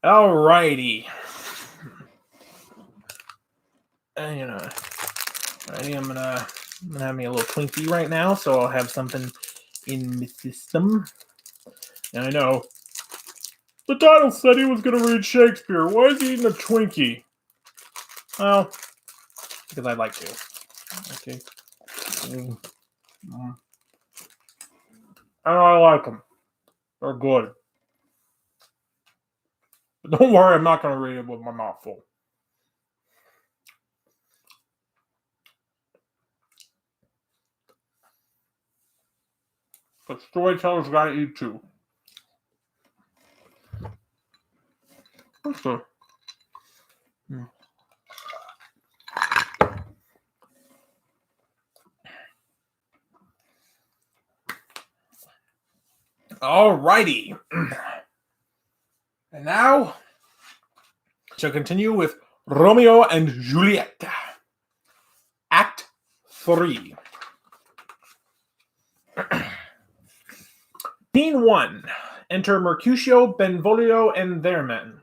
Alrighty. Alrighty, I'm gonna have me a little Twinkie right now, so I'll have something in the system. And I know the title said he was gonna read Shakespeare. Why is he eating a Twinkie? Well, because I'd like to. Okay. And I like them. They're good. But don't worry, I'm not gonna read it with my mouth full. But storytellers gotta eat too. So, alrighty. And now, shall continue with Romeo and Juliet. Act 3. Scene 1. Enter Mercutio, Benvolio, and their men.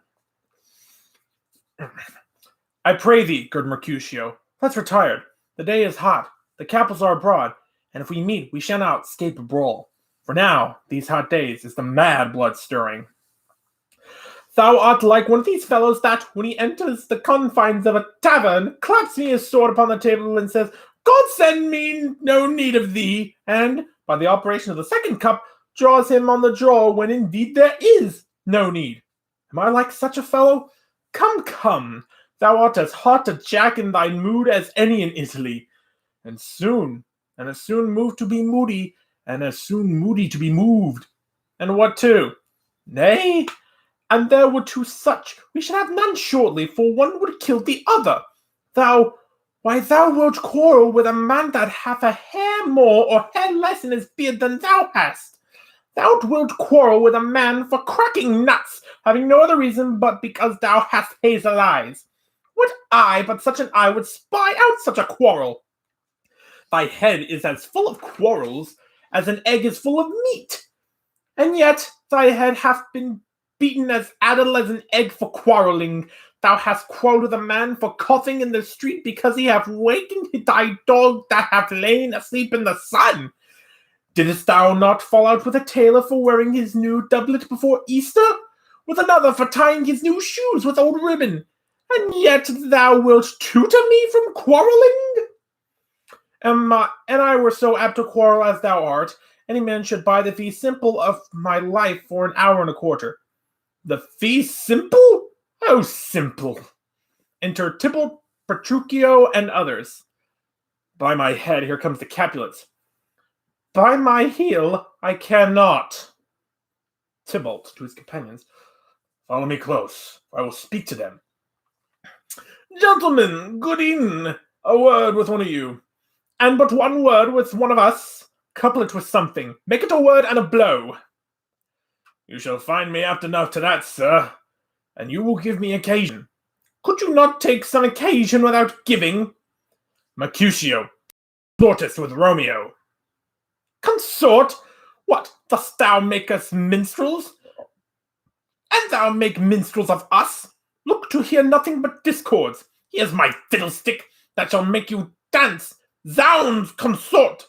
I pray thee, good Mercutio, let's retire. The day is hot, the capitals are abroad, and if we meet, we shall not escape a brawl. For now, these hot days, is the mad blood stirring. Thou art like one of these fellows that, when he enters the confines of a tavern, claps me his sword upon the table and says, God send me no need of thee, and, by the operation of the second cup, draws him on the jaw when indeed there is no need. Am I like such a fellow? Come, thou art as hot a jack in thy mood as any in Italy, and as soon moved to be moody, and as soon moody to be moved. And what too? Nay, and there were two such, we should have none shortly, for one would kill the other. Thou wilt quarrel with a man that hath a hair more or hair less in his beard than thou hast. Thou wilt quarrel with a man for cracking nuts, having no other reason but because thou hast hazel eyes. What eye but such an eye would spy out such a quarrel? Thy head is as full of quarrels as an egg is full of meat, and yet thy head hath been beaten as addle as an egg for quarreling. Thou hast quarrelled with a man for coughing in the street because he hath wakened thy dog that hath lain asleep in the sun. Didst thou not fall out with a tailor for wearing his new doublet before Easter? With another for tying his new shoes with old ribbon? And yet thou wilt tutor me from quarrelling? And I were so apt to quarrel as thou art, any man should buy the fee simple of my life for an hour and a quarter. The fee simple? How simple? Enter Tybalt, Petruchio, and others. By my head, here comes the Capulets. By my heel, I cannot. Tybalt to his companions. Follow me close, I will speak to them. Gentlemen, good e'en. A word with one of you. And but one word with one of us. Couple it with something. Make it a word and a blow. You shall find me apt enough to that, sir. And you will give me occasion. Could you not take some occasion without giving? Mercutio, consortest with Romeo. Consort? What, dost thou make us minstrels? And thou make minstrels of us? Look to hear nothing but discords. Here's my fiddlestick that shall make you dance. Zounds, consort!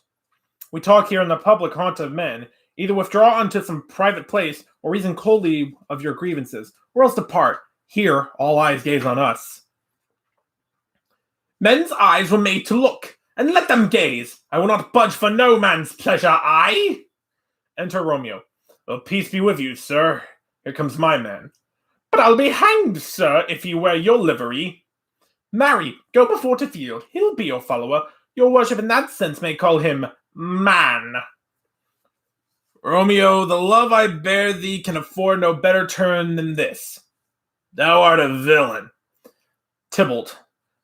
We talk here in the public haunt of men. Either withdraw unto some private place, or reason coldly of your grievances, or else depart. Here all eyes gaze on us. Men's eyes were made to look, and let them gaze. I will not budge for no man's pleasure, I. Enter Romeo. Well, peace be with you, sir. Here comes my man. But I'll be hanged, sir, if you wear your livery. Marry, go before to field. He'll be your follower. Your worship in that sense may call him man. Romeo, the love I bear thee can afford no better turn than this. Thou art a villain. Tybalt,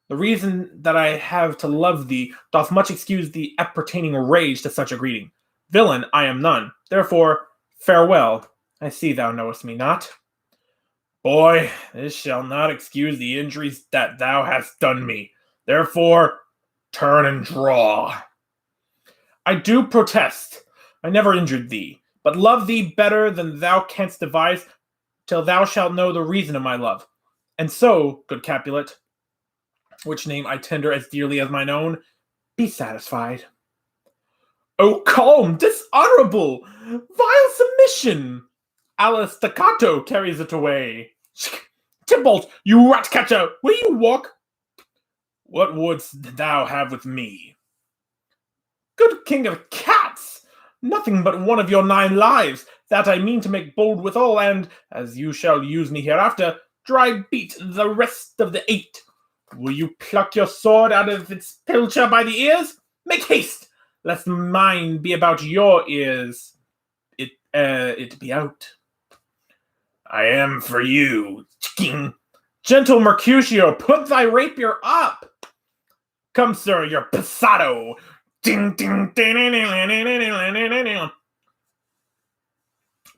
the reason that I have to love thee doth much excuse the appertaining rage to such a greeting. Villain, I am none. Therefore, farewell. I see thou knowest me not. Boy, this shall not excuse the injuries that thou hast done me. Therefore, turn and draw. I do protest. I never injured thee, but love thee better than thou canst devise. till thou shalt know the reason of my love. And so, good Capulet, which name I tender as dearly as mine own, be satisfied. Oh, calm, dishonorable, vile submission! Alice Staccato carries it away. Tybalt, you rat-catcher, will you walk? What wouldst thou have with me? Good king of cats! Nothing but one of your 9 lives, that I mean to make bold withal, and, as you shall use me hereafter, dry beat the rest of the 8. Will you pluck your sword out of its pilcher by the ears? Make haste, lest mine be about your ears. It be out. I am for you, king. Gentle Mercutio, put thy rapier up. Come, sir, your passado. Ding, ding, ding, ding, ding, ding, ding, ding, ding.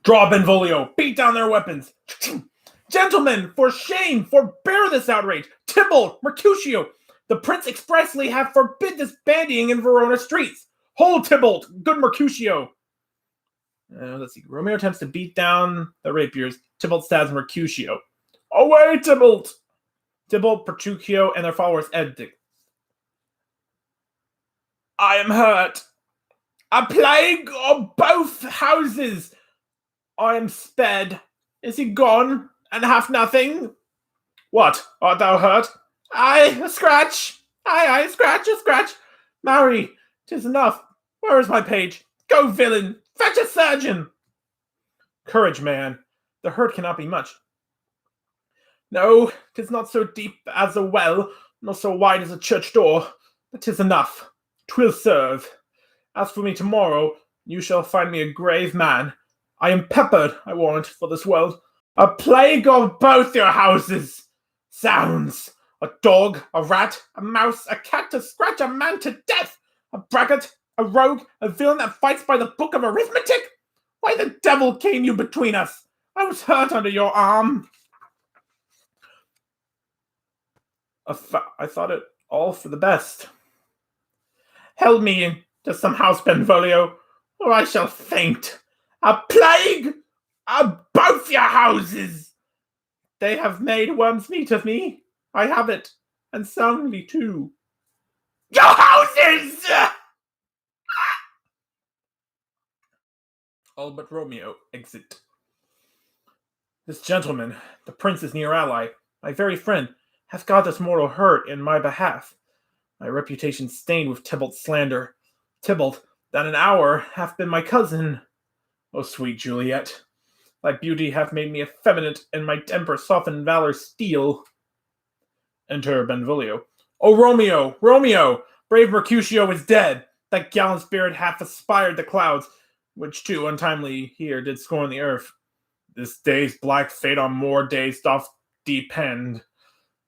Draw, Benvolio, beat down their weapons. Gentlemen, for shame, forbear this outrage. Tybalt, Mercutio, the prince expressly have forbid this bandying in Verona streets. Hold, Tybalt, good Mercutio. Let's see. Romeo attempts to beat down the rapiers. Tybalt stabs Mercutio. Away, Tybalt! Tybalt, Petruchio, and their followers edict. I am hurt. A plague of both houses. I am sped. Is he gone, and hath nothing? What, art thou hurt? Aye, a scratch. Aye, a scratch. Marry, 'tis enough. Where is my page? Go, villain, fetch a surgeon. Courage, man. The hurt cannot be much. No, 'tis not so deep as a well, nor so wide as a church door, but 'tis enough. 'Twill serve. As for me tomorrow, you shall find me a grave man. I am peppered, I warrant, for this world. A plague of both your houses! Sounds! A dog, a rat, a mouse, a cat to scratch a man to death! A braggart, a rogue, a villain that fights by the book of arithmetic? Why the devil came you between us? I was hurt under your arm. I thought it all for the best. Held me to some house, Benvolio, or I shall faint. A plague of both your houses! They have made worm's meat of me. I have it, and soundly too. Your houses! All but Romeo exit. This gentleman, the prince's near ally, my very friend, hath got this mortal hurt in my behalf. My reputation stained with Tybalt's slander. Tybalt, that an hour hath been my cousin. O sweet Juliet, thy beauty hath made me effeminate, and my temper softened valor's steel. Enter Benvolio. O Romeo, Romeo! Brave Mercutio is dead. That gallant spirit hath aspired the clouds, which too untimely here did scorn the earth. This day's black fate on more days doth depend.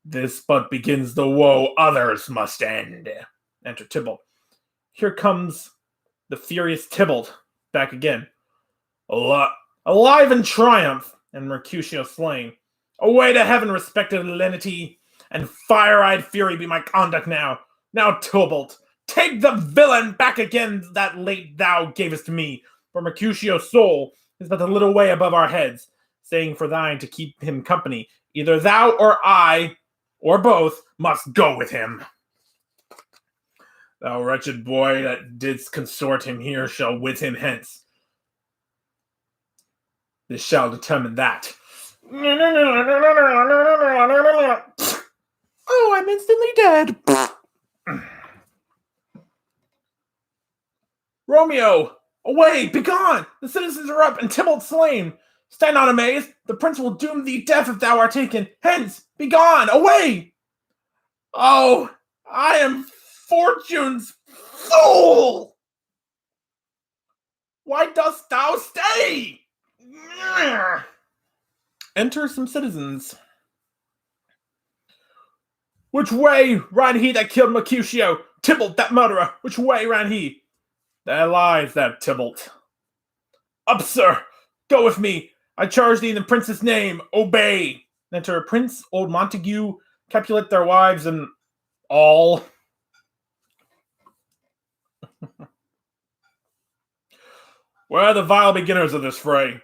This but begins the woe others must end. Enter Tybalt. Here comes the furious Tybalt back again. Alive in triumph, and Mercutio slain. Away to heaven, respected lenity, and fire-eyed fury be my conduct now. Now, Tybalt, take the villain back again that late thou gavest me, for Mercutio's soul is but a little way above our heads, saying for thine to keep him company. Either thou or I, or both, must go with him. Thou wretched boy that didst consort him here shall with him hence. This shall determine that. Oh, I'm instantly dead. Romeo, away, begone! The citizens are up, and Tybalt slain. Stand not amazed. The prince will doom thee death if thou art taken. Hence, begone, away! Oh, I am fortune's fool! Why dost thou stay? Enter some citizens. Which way ran he that killed Mercutio? Tybalt, that murderer, which way ran he? There lies that Tybalt. Up, sir, go with me. I charge thee in the prince's name, obey. Enter a prince, old Montague, Capulet, their wives, and all. Where are the vile beginners of this fray?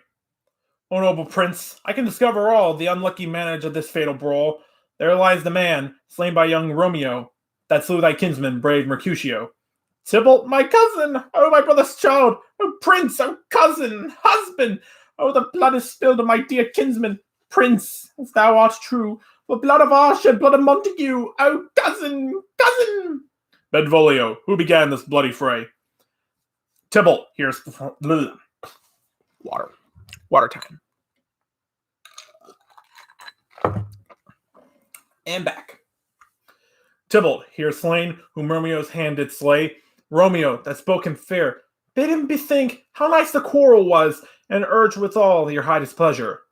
O noble prince, I can discover all the unlucky manage of this fatal brawl. There lies the man, slain by young Romeo, that slew thy kinsman, brave Mercutio. Tybalt, my cousin! Oh, my brother's child! Oh, prince! Oh, cousin! Husband! Oh, the blood is spilled of my dear kinsman! Prince, if thou art true, for blood of Arch and blood of Montague! Oh, cousin! Cousin! Benvolio, who began this bloody fray? Tybalt, here's water. Water time. And back. Tybalt, here slain, whom Romeo's hand did slay. Romeo, that spoke him fair, bid him bethink how nice the quarrel was, and urge withal your high displeasure.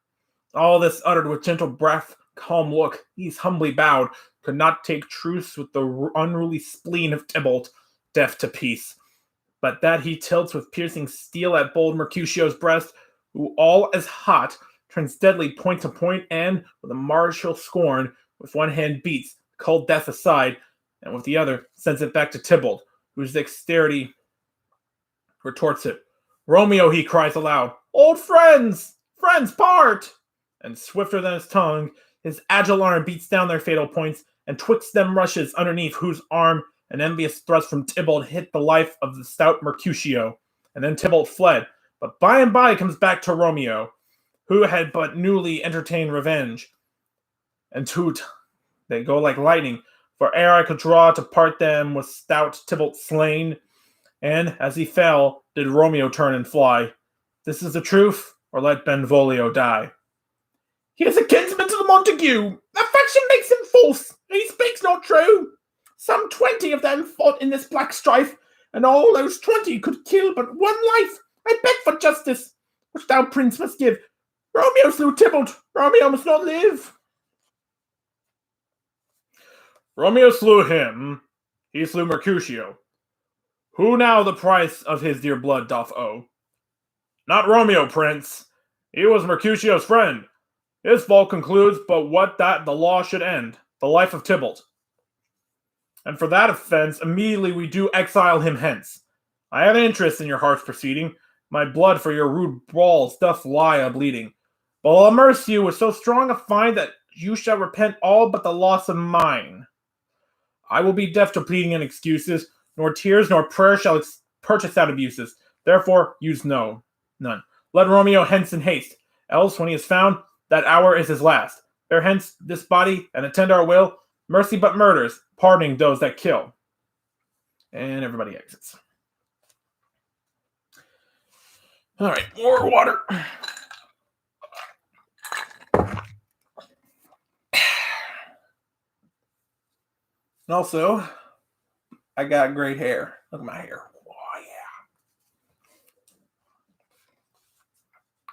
All this uttered with gentle breath, calm look, he's humbly bowed, could not take truce with the unruly spleen of Tybalt, deaf to peace. But that he tilts with piercing steel at bold Mercutio's breast, who all as hot, turns deadly point to point, and, with a martial scorn, with one hand beats, cold death aside, and with the other sends it back to Tybalt, whose dexterity retorts it. Romeo, he cries aloud, old friends! Friends, part! And swifter than his tongue, his agile arm beats down their fatal points, and twixt them rushes underneath whose arm an envious thrust from Tybalt hit the life of the stout Mercutio. And then Tybalt fled, but by and by comes back to Romeo, who had but newly entertained revenge. And toot, they go like lightning, for ere I could draw to part them was stout Tybalt slain, and as he fell, did Romeo turn and fly. This is the truth, or let Benvolio die. He is a kinsman to the Montague. Affection makes him false, and he speaks not true. Some 20 of them fought in this black strife, and all those 20 could kill but one life. I beg for justice, which thou, prince, must give. Romeo slew Tybalt. Romeo must not live. Romeo slew him. He slew Mercutio. Who now the price of his dear blood doth owe? Not Romeo, prince. He was Mercutio's friend. His fault concludes but what that the law should end, the life of Tybalt. And for that offense, immediately we do exile him hence. I have an interest in your harsh proceeding. My blood for your rude brawls doth lie a-bleeding. But I'll amerce you with so strong a fine that you shall repent all but the loss of mine. I will be deaf to pleading and excuses, nor tears nor prayer shall purchase out abuses. Therefore, use none. Let Romeo hence in haste, else when he is found, that hour is his last. Bear hence this body, and attend our will. Mercy but murders, pardoning those that kill. And everybody exits. All right, more water. And also, I got great hair. Look at my hair. Oh, yeah.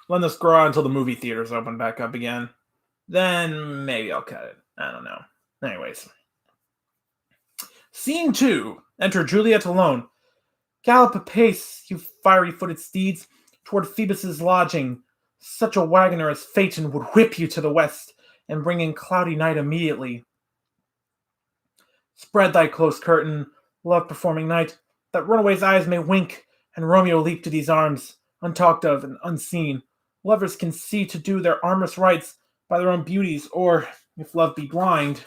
Let this grow out until the movie theaters open back up again. Then maybe I'll cut it. I don't know. Anyways. Scene 2. Enter Juliet alone. Gallop apace, you fiery-footed steeds, toward Phoebus's lodging. Such a wagoner as Phaeton would whip you to the west, and bring in cloudy night immediately. Spread thy close curtain, love-performing night, that runaway's eyes may wink, and Romeo leap to these arms, untalked of and unseen. Lovers can see to do their amorous rites by their own beauties, or, if love be blind,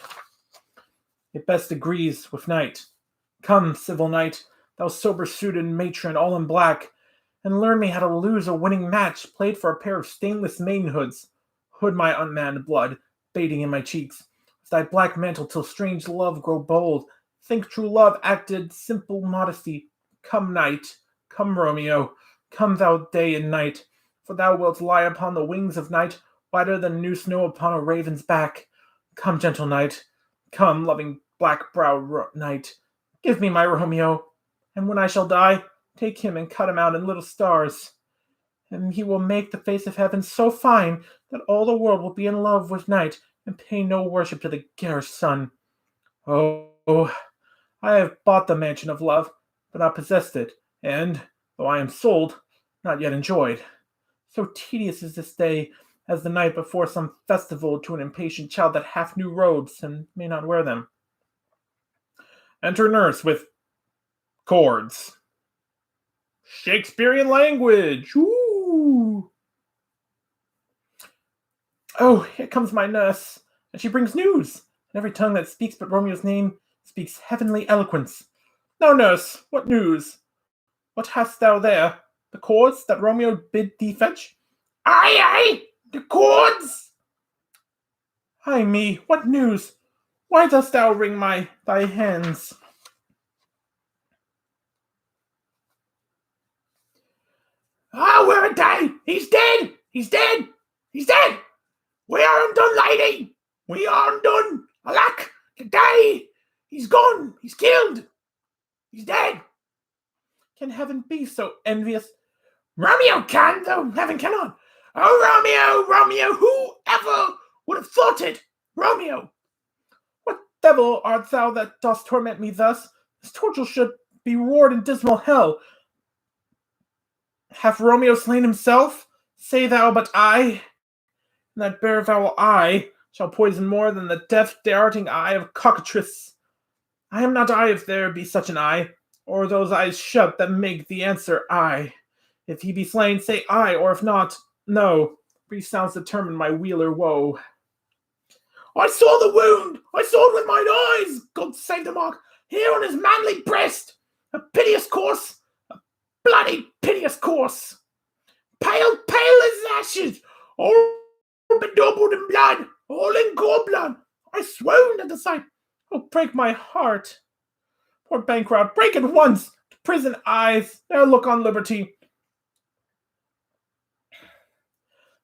it best agrees with night. Come, civil knight, thou sober-suited matron all in black, and learn me how to lose a winning match played for a pair of stainless maidenhoods. Hood my unmanned blood, bathing in my cheeks, with thy black mantle till strange love grow bold. Think true love acted simple modesty. Come, night, come, Romeo, come thou day and night, for thou wilt lie upon the wings of night, whiter than new snow upon a raven's back. Come, gentle night, come, loving black-browed night, give me my Romeo, and when I shall die, take him and cut him out in little stars, and he will make the face of heaven so fine that all the world will be in love with night and pay no worship to the garish sun. Oh, I have bought the mansion of love, but not possessed it, and, though I am sold, not yet enjoyed. So tedious is this day, as the night before some festival to an impatient child that hath new robes and may not wear them. Enter nurse with cords. Shakespearean language. Ooh. Oh, here comes my nurse, and she brings news, and every tongue that speaks but Romeo's name speaks heavenly eloquence. Now, nurse, what news? What hast thou there? The cords that Romeo bid thee fetch? Aye, aye, the cords! Ay me, what news? Why dost thou wring thy hands? Ah, where are they? He's dead! He's dead! He's dead! We are undone, lady! We are undone! Alack! Today! He's gone! He's killed! He's dead! Can heaven be so envious? Romeo can, though heaven cannot. Oh, Romeo, Romeo, who ever would have thought it? Romeo! What devil art thou that dost torment me thus? This torture should be roared in dismal hell. Hath Romeo slain himself? Say thou, but I, and that bare foul eye, shall poison more than the death-darting eye of cockatrice. I am not I if there be such an eye, or those eyes shut that make the answer I. If he be slain, say I, or if not, no. Brief sounds determine my weal or woe. I saw the wound! I saw it with mine eyes! God save the mark! Here on his manly breast! A piteous course! A bloody piteous course! Pale, pale as ashes! All bedaubled in blood! All in gore blood! I swooned at the sight! Oh, break my heart! Poor bankrupt, break at once! To prison eyes, there look on liberty.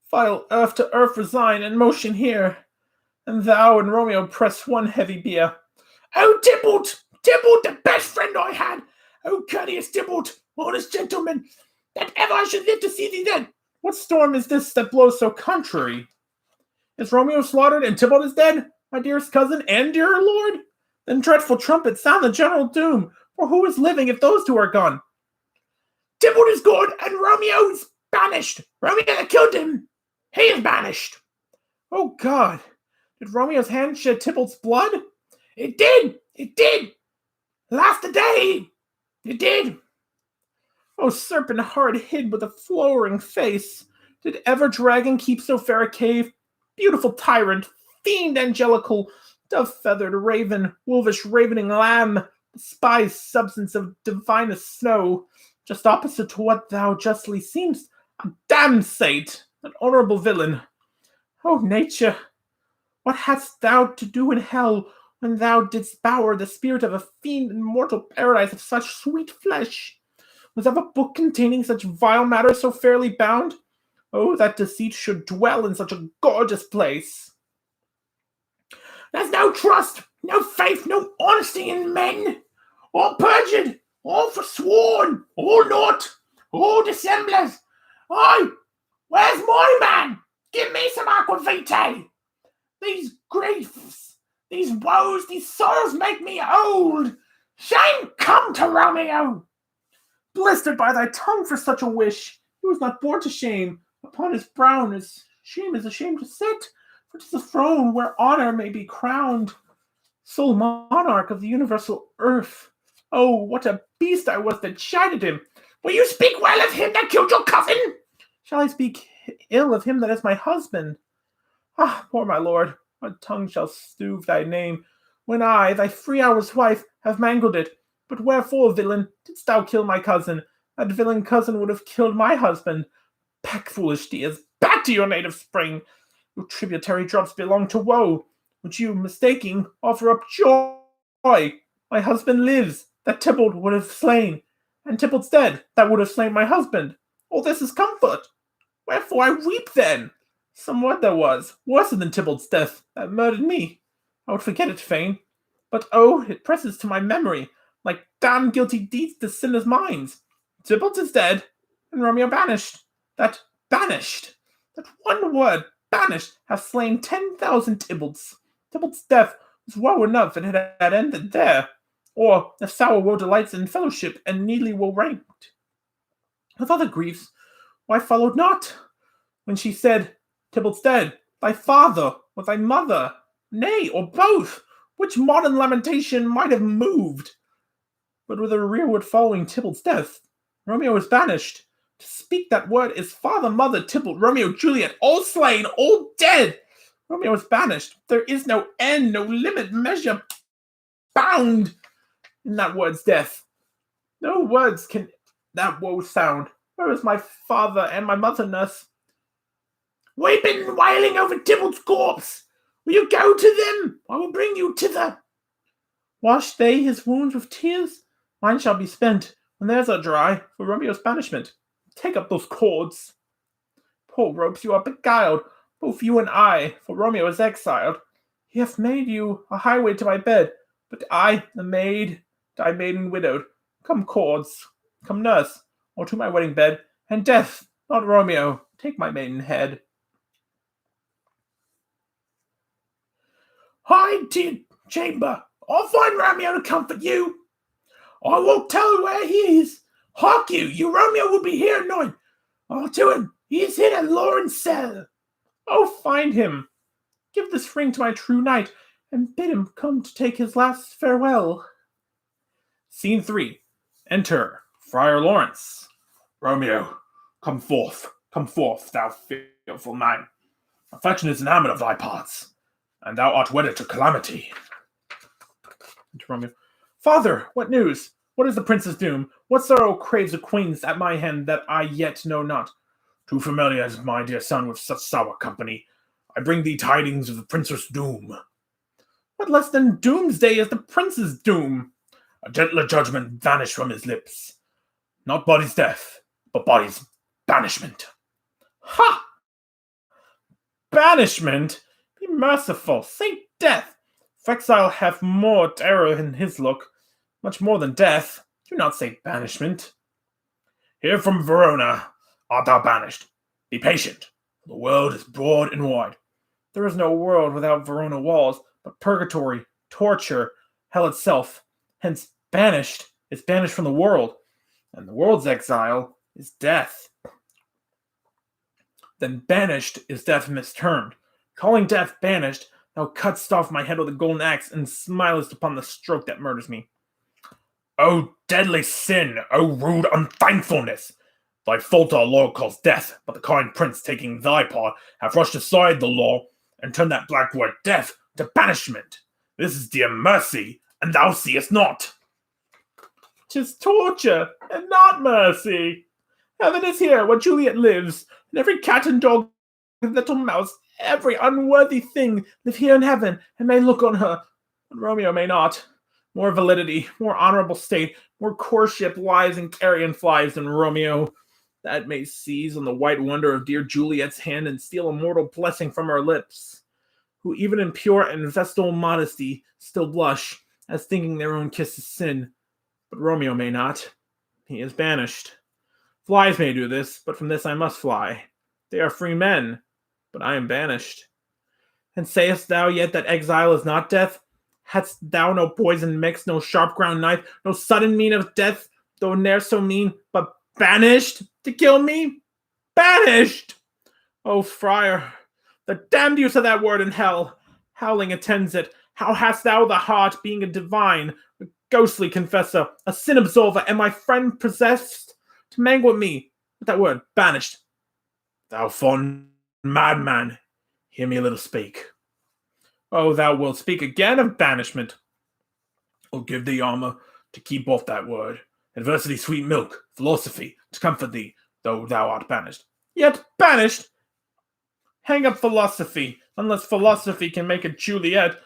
File earth to earth resign, and motion here. And thou and Romeo press one heavy bier. Oh, Tybalt! Tybalt, the best friend I had! Oh, courteous Tybalt, honest gentleman, that ever I should live to see thee then! What storm is this that blows so contrary? Is Romeo slaughtered and Tybalt is dead, my dearest cousin and dearer lord? Then dreadful trumpets sound the general doom, for who is living if those two are gone? Tybalt is gone, and Romeo is banished. Romeo that killed him, he is banished. Oh, God! Did Romeo's hand shed Tybalt's blood? It did! It did! Last a day! It did! Oh, serpent heart hid with a flowering face! Did ever dragon keep so fair a cave? Beautiful tyrant, fiend angelical, dove-feathered raven, wolvish ravening lamb, despised substance of divinest snow, just opposite to what thou justly seemst, a damned sate, an honorable villain. Oh, nature! What hadst thou to do in hell when thou didst bower the spirit of a fiend in mortal paradise of such sweet flesh? Was ever book containing such vile matter so fairly bound? Oh, that deceit should dwell in such a gorgeous place. There's no trust, no faith, no honesty in men. All perjured, all forsworn, all naught, all dissemblers. Aye, where's my man? Give me some aquavitae. These griefs, these woes, these sorrows make me old. Shame come to Romeo! Blistered by thy tongue for such a wish, he was not born to shame. Upon his brow his shame is ashamed to sit, for 'tis a throne where honor may be crowned. Sole monarch of the universal earth. Oh, what a beast I was that chided him! Will you speak well of him that killed your cousin? Shall I speak ill of him that is my husband? Ah, poor my lord, what tongue shall soothe thy name, when I, thy 3 hours' wife, have mangled it? But wherefore, villain, didst thou kill my cousin? That villain cousin would have killed my husband. Back, foolish dears, back to your native spring. Your tributary drops belong to woe, which you, mistaking, offer up joy. My husband lives, that Tybalt would have slain, and Tybalt's dead, that would have slain my husband. All this is comfort. Wherefore I weep then? Some word there was, worse than Tybalt's death, that murdered me. I would forget it fain, but oh, it presses to my memory, like damned guilty deeds to sinners' minds. Tybalt is dead, and Romeo banished. That one word, banished, hath slain 10,000 Tybalts. Tybalt's death was woe enough if it had ended there, or if sour woe delights in fellowship and needly woe ranked. With other griefs, why followed not? When she said, Tybalt's dead, thy father, or thy mother, nay, or both, which modern lamentation might have moved? But with a rearward following Tybalt's death, Romeo was banished. To speak that word is father, mother, Tybalt, Romeo, Juliet, all slain, all dead. Romeo is banished. There is no end, no limit, measure, bound in that word's death. No words can that woe sound. Where is my father and my mother, nurse? Weeping and wailing over Tybalt's corpse. Will you go to them? I will bring you thither. Wash they his wounds with tears? Mine shall be spent, when theirs are dry, for Romeo's banishment. Take up those cords. Poor ropes, you are beguiled, both you and I, for Romeo is exiled. He hath made you a highway to my bed, but I, the maid, die maiden widowed. Come, cords, come, nurse, or to my wedding bed, and death, not Romeo, take my maiden head. Hide to your chamber. I'll find Romeo to comfort you. I won't tell where he is. Hark you, your Romeo will be here at night. I'll to him. He is hid at Lauren's cell. Oh, find him. Give this ring to my true knight, and bid him come to take his last farewell. Scene 3. Enter Friar Lawrence. Romeo, come forth, thou fearful man. Affection is enamoured of thy parts, and thou art wedded to calamity. Enter Romeo. Father, what news? What is the prince's doom? What sorrow craves acquaintance at my hand that I yet know not? Too familiar is my dear son with such sour company. I bring thee tidings of the prince's doom. What less than doomsday is the prince's doom? A gentler judgment vanished from his lips. Not body's death, but body's banishment. Ha! Banishment? Be merciful, say death. If exile have more terror in his look, much more than death, do not say banishment. Here from Verona art thou banished. Be patient, for the world is broad and wide. There is no world without Verona walls, but purgatory, torture, hell itself. Hence, banished is banished from the world, and the world's exile is death. Then banished is death mistermed. Calling death banished, thou cutt'st off my head with a golden axe, and smilest upon the stroke that murders me. O deadly sin, O rude unthankfulness! Thy fault our law calls death, but the kind prince, taking thy part, hath rushed aside the law, and turned that black word death to banishment. This is dear mercy, and thou seest not. 'Tis torture, and not mercy. Heaven is here, where Juliet lives, and every cat and dog and little mouse, every unworthy thing, live here in heaven, and may look on her, but Romeo may not. More validity, more honorable state, more courtship lies in carrion flies than Romeo, that may seize on the white wonder of dear Juliet's hand and steal a mortal blessing from her lips, who even in pure and vestal modesty still blush, as thinking their own kiss is sin. But Romeo may not. He is banished. Flies may do this, but from this I must fly. They are free men, but I am banished. And sayest thou yet that exile is not death? Hadst thou no poison mixed, no sharp ground knife, no sudden mean of death, though ne'er so mean, but banished to kill me? Banished! O friar, the damned use of that word in hell, howling attends it. How hast thou the heart, being a divine, a ghostly confessor, a sin absolver, and my friend possessed, to mangle me with that word, banished? Thou fond madman, hear me a little speak. Oh, thou wilt speak again of banishment. I'll give thee armor to keep off that word. Adversity, sweet milk, philosophy, to comfort thee, though thou art banished. Yet banished? Hang up philosophy, unless philosophy can make a Juliet,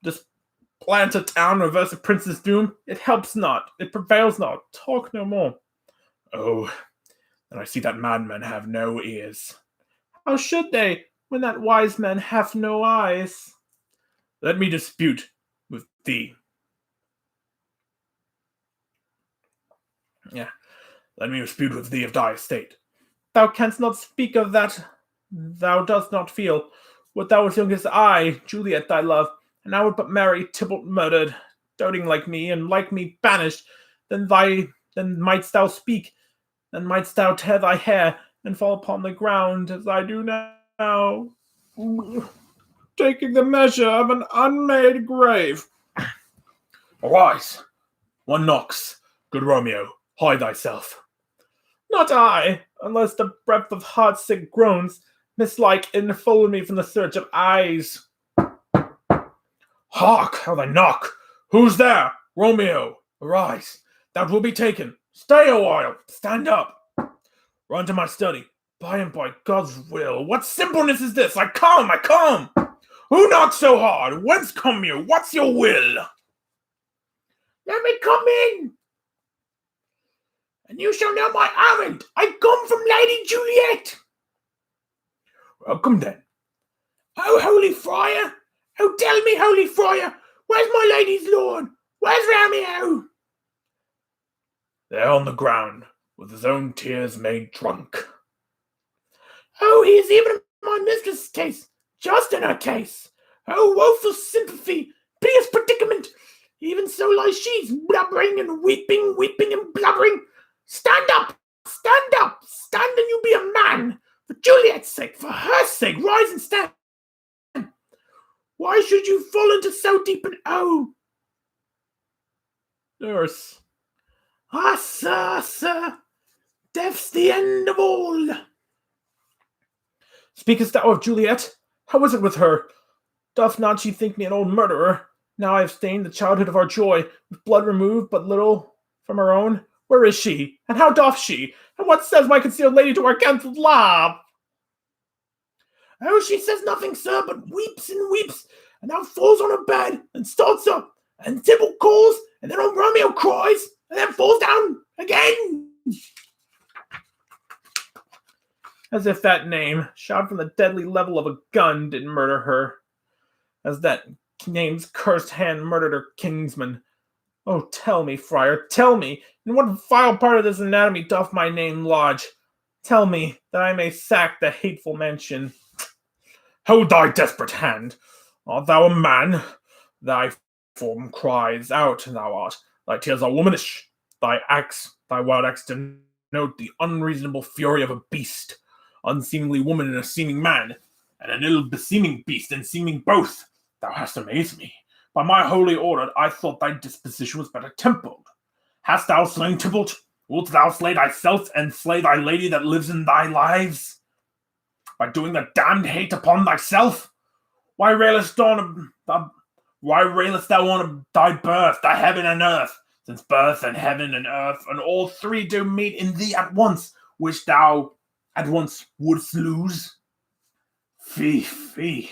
just plant a town, reverse a prince's doom. It helps not, it prevails not. Talk no more. Oh, and I see that madmen have no ears. How should they, when that wise men have no eyes? Let me dispute with thee. Let me dispute with thee of thy estate. Thou canst not speak of that. Thou dost not feel. What thou as young as I, Juliet thy love, and I would but marry Tybalt murdered, doting like me, and like me banished, then mightst thou speak, then mightst thou tear thy hair, and fall upon the ground as I do now, taking the measure of an unmade grave. Arise, one knocks. Good Romeo, hide thyself. Not I, unless the breath of heart-sick groans mislike enfold me from the search of eyes. Hark, how they knock! Who's there? Romeo, arise. Thou wilt be taken. Stay a while. Stand up. Run to my study. By and by God's will. What simpleness is this? I come. Who knocks so hard? Whence come you? What's your will? Let me come in, and you shall know my errand. I come from Lady Juliet. Welcome then. Oh, holy friar! Oh, tell me, holy friar, where's my lady's lord? Where's Romeo? There on the ground, with his own tears made drunk. Oh, he is even in my mistress' case, just in her case. Oh, woeful sympathy, piteous predicament. Even so lies she, blubbering and weeping and blubbering. Stand up, stand and you be a man. For Juliet's sake, for her sake, rise and stand. Why should you fall into so deep an oh? Nurse. Ah, sir, death's the end of all. Speakest thou of Juliet? How is it with her? Doth not she think me an old murderer? Now I have stained the childhood of our joy, with blood removed but little from her own. Where is she? And how doth she? And what says my concealed lady to our cancelled love? Oh, she says nothing, sir, but weeps, and now falls on her bed, and starts up, and Tybalt calls, and then old Romeo cries, and then falls down again. As if that name, shot from the deadly level of a gun, didn't murder her. As that name's cursed hand murdered her kinsman. Oh, tell me, friar, tell me, in what vile part of this anatomy doth my name lodge? Tell me, that I may sack the hateful mansion. Hold thy desperate hand. Art thou a man? Thy form cries out, thou art. Thy tears are womanish. Thy wild acts denote the unreasonable fury of a beast. Unseemingly woman and a seeming man, and an ill-beseeming beast and seeming both. Thou hast amazed me. By my holy order, I thought thy disposition was better tempered. Hast thou slain Tybalt? Wilt thou slay thyself and slay thy lady that lives in thy lives? By doing the damned hate upon thyself? Why railest thou on thy birth, thy heaven and earth? Since birth and heaven and earth and all three do meet in thee at once, which thou at once wouldst lose. Fie,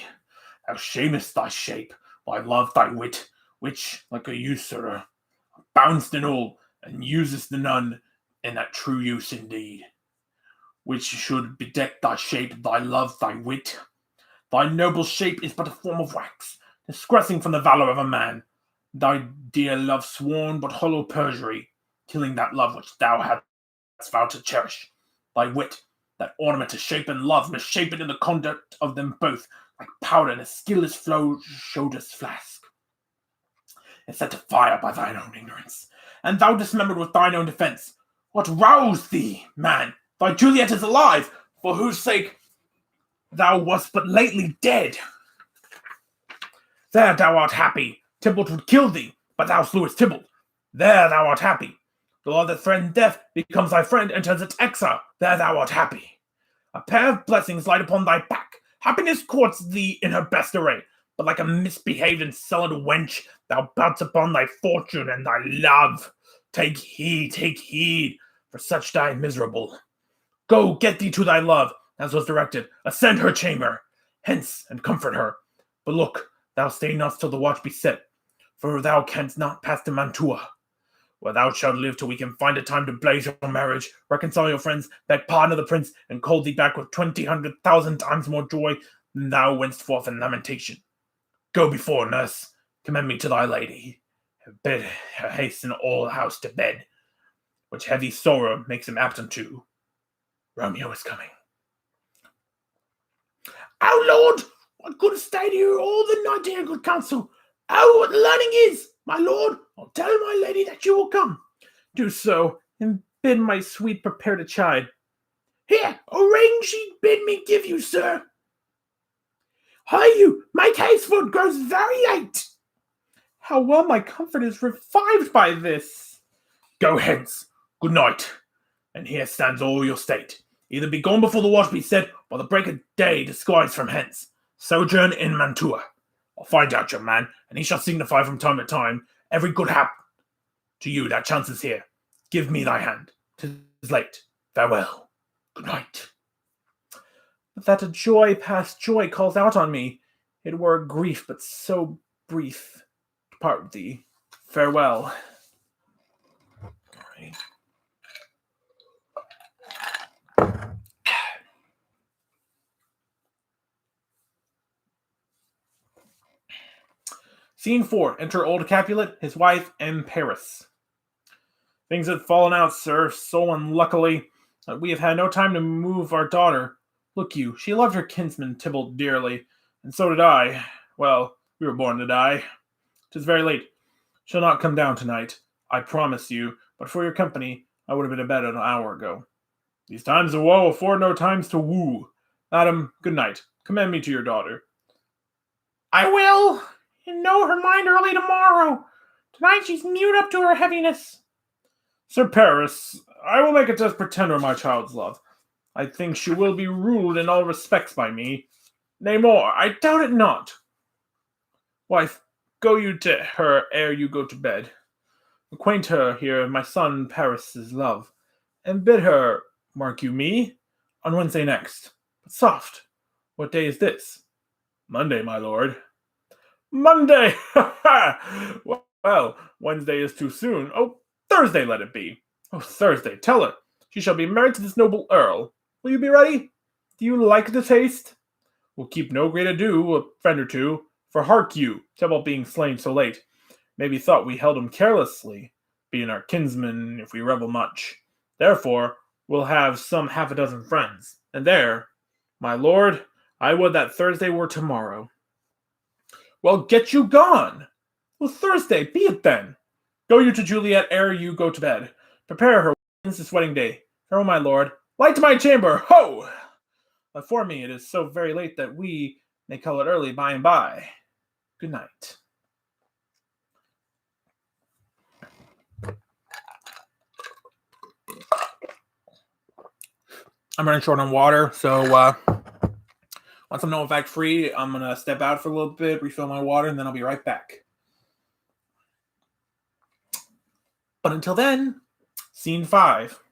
thou shamest thy shape, thy love, thy wit, which, like a usurer, aboundst in all, and usest the none in that true use indeed, which should bedeck thy shape, thy love, thy wit. Thy noble shape is but a form of wax, disgracing from the valour of a man. Thy dear love sworn but hollow perjury, killing that love which thou hadst vowed to cherish. Thy wit, that ornament to shape and love, misshapen in the conduct of them both, like powder in a skilless showdress flask, and set to fire by thine own ignorance, and thou dismembered with thine own defence. What roused thee, man? Thy Juliet is alive, for whose sake thou wast but lately dead. There thou art happy. Tybalt would kill thee, but thou slewest Tybalt. There thou art happy. The law that threatened death becomes thy friend and turns it to exile. There thou art happy. A pair of blessings light upon thy back. Happiness courts thee in her best array, but like a misbehaved and sullied wench, thou bouts upon thy fortune and thy love. Take heed, for such die miserable. Go, get thee to thy love, as was directed. Ascend her chamber, hence, and comfort her. But look, thou stay not till the watch be set, for thou canst not pass to Mantua, where thou shalt live till we can find a time to blaze your marriage, reconcile your friends, beg pardon of the prince, and call thee back with 20,000 times more joy than thou wentst forth in lamentation. Go before, nurse, commend me to thy lady, and bid her hasten all the house to bed, which heavy sorrow makes him apt unto. Romeo is coming. Oh, Lord, what good stay to you all the night, dear good counsel. Oh, what learning is, my lord. I'll tell my lady that you will come. Do so, and bid my sweet prepare to chide. Here, a ring she bid me give you, sir. Hie you, make haste, for it grows very late. How well my comfort is revived by this. Go hence. Good night. and here stands all your state. Either be gone before the water be set, or the break of day disguise from hence. Sojourn in Mantua. I'll find out your man, and he shall signify from time to time every good hap to you that chances here. Give me thy hand. 'Tis late. Farewell. Good night. But that a joy past joy calls out on me. It were a grief but so brief to part with thee. Farewell. All right. Scene 4. Enter old Capulet, his wife, and Paris. Things have fallen out, sir, so unluckily that we have had no time to move our daughter. Look you, she loved her kinsman Tybalt dearly, and so did I. Well, we were born to die. 'Tis very late. She'll not come down tonight, I promise you, but for your company I would have been to bed an hour ago. These times of woe afford no times to woo. Madam, good night. Commend me to your daughter. I will, and know her mind early tomorrow. Tonight she's mute up to her heaviness. Sir Paris, I will make a test pretender of my child's love. I think she will be ruled in all respects by me. Nay more, I doubt it not. Wife, go you to her ere you go to bed. Acquaint her here of my son Paris's love, and bid her, mark you me, on Wednesday next. But soft, what day is this? Monday, my lord. Monday! Well, Wednesday is too soon. Oh, Thursday let it be. Oh, Thursday, tell her. She shall be married to this noble earl. Will you be ready? Do you like the taste? We'll keep no great ado, a friend or two. For hark you, Tybalt being slain so late, maybe thought we held him carelessly, being our kinsman if we revel much. Therefore, we'll have some half a dozen friends. And there, my lord, I would that Thursday were tomorrow. Well, get you gone. Well, Thursday, be it then. Go you to Juliet ere you go to bed. Prepare her against this wedding day. Farewell, my lord. Light to my chamber, ho! But for me, it is so very late that we may call it early by and by. Good night. I'm running short on water, so once I'm no fact free, I'm going to step out for a little bit, refill my water, and then I'll be right back. But until then, scene 5.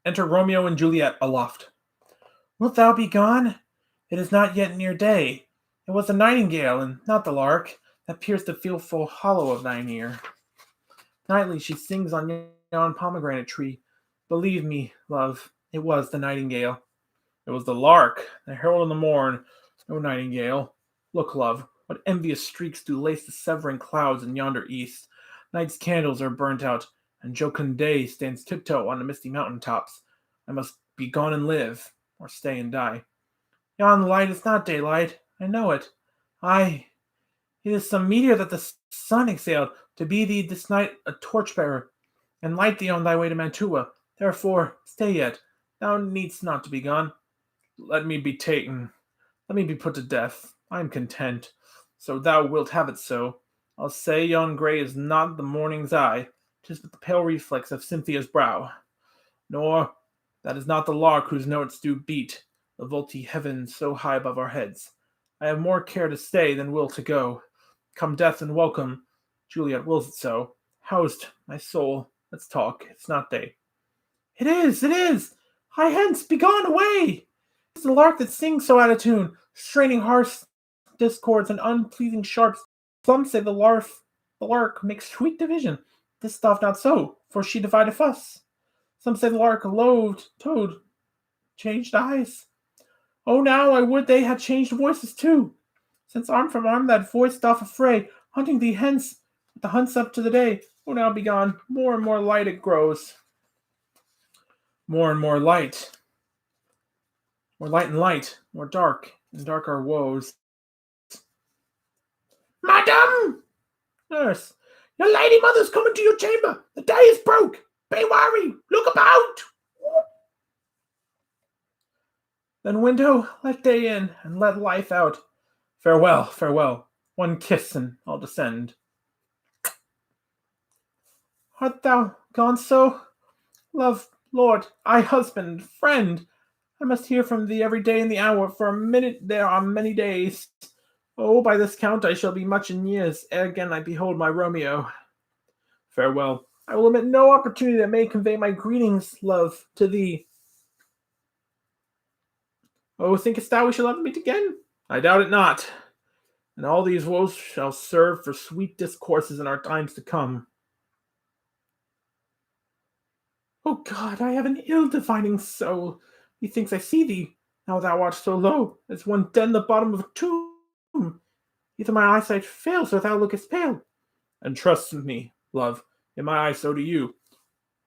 Enter Romeo and Juliet aloft. Wilt thou be gone? It is not yet near day. It was the nightingale, and not the lark, that pierced the fearful hollow of thine ear. Nightly she sings on yon pomegranate tree. Believe me, love, it was the nightingale. It was the lark, the herald of the morn, no nightingale. Look, love, what envious streaks do lace the severing clouds in yonder east. Night's candles are burnt out, and jocund day stands tiptoe on the misty mountain tops. I must be gone and live, or stay and die. Yon light is not daylight, I know it. Aye, it is some meteor that the sun exhaled, to be thee this night a torchbearer, and light thee on thy way to Mantua. Therefore, stay yet. Thou needst not to be gone. Let me be taken. Let me be put to death. I am content. So thou wilt have it so. I'll say yon grey is not the morning's eye. 'Tis but the pale reflex of Cynthia's brow. Nor that is not the lark whose notes do beat the vaulty heaven so high above our heads. I have more care to stay than will to go. Come death and welcome. Juliet wills it so. Housed, my soul. Let's talk. It's not day. It is, it is. Hie hence, begone away. It's the lark that sings so out of tune, straining harsh discords and unpleasing sharps. Some say the lark makes sweet division. This doth not so, for she divideth us. Some say the lark loathed toad, changed eyes. Oh, now I would they had changed voices too. Since arm from arm that voice doth affray, hunting thee hence, with the hunts up to the day. Oh, now be gone. More and more light it grows. More and more light. More light and light. More dark and dark our woes. Madam! Nurse, your lady mother's coming to your chamber. The day is broke. Be wary. Look about. Then window, let day in, and let life out. Farewell, farewell. One kiss, and I'll descend. Art thou gone so? Love Lord, I, husband, friend, I must hear from thee every day in the hour, for a minute there are many days. Oh, by this count I shall be much in years, ere again I behold my Romeo. Farewell. I will omit no opportunity that may convey my greetings, love, to thee. Oh, thinkest thou we shall ever meet again? I doubt it not. And all these woes shall serve for sweet discourses in our times to come. O God, I have an ill-divining soul. Methinks I see thee, now thou art so low, as one dead in the bottom of a tomb. Either my eyesight fails, or thou lookest pale. And trust me, love, in my eyes so do you.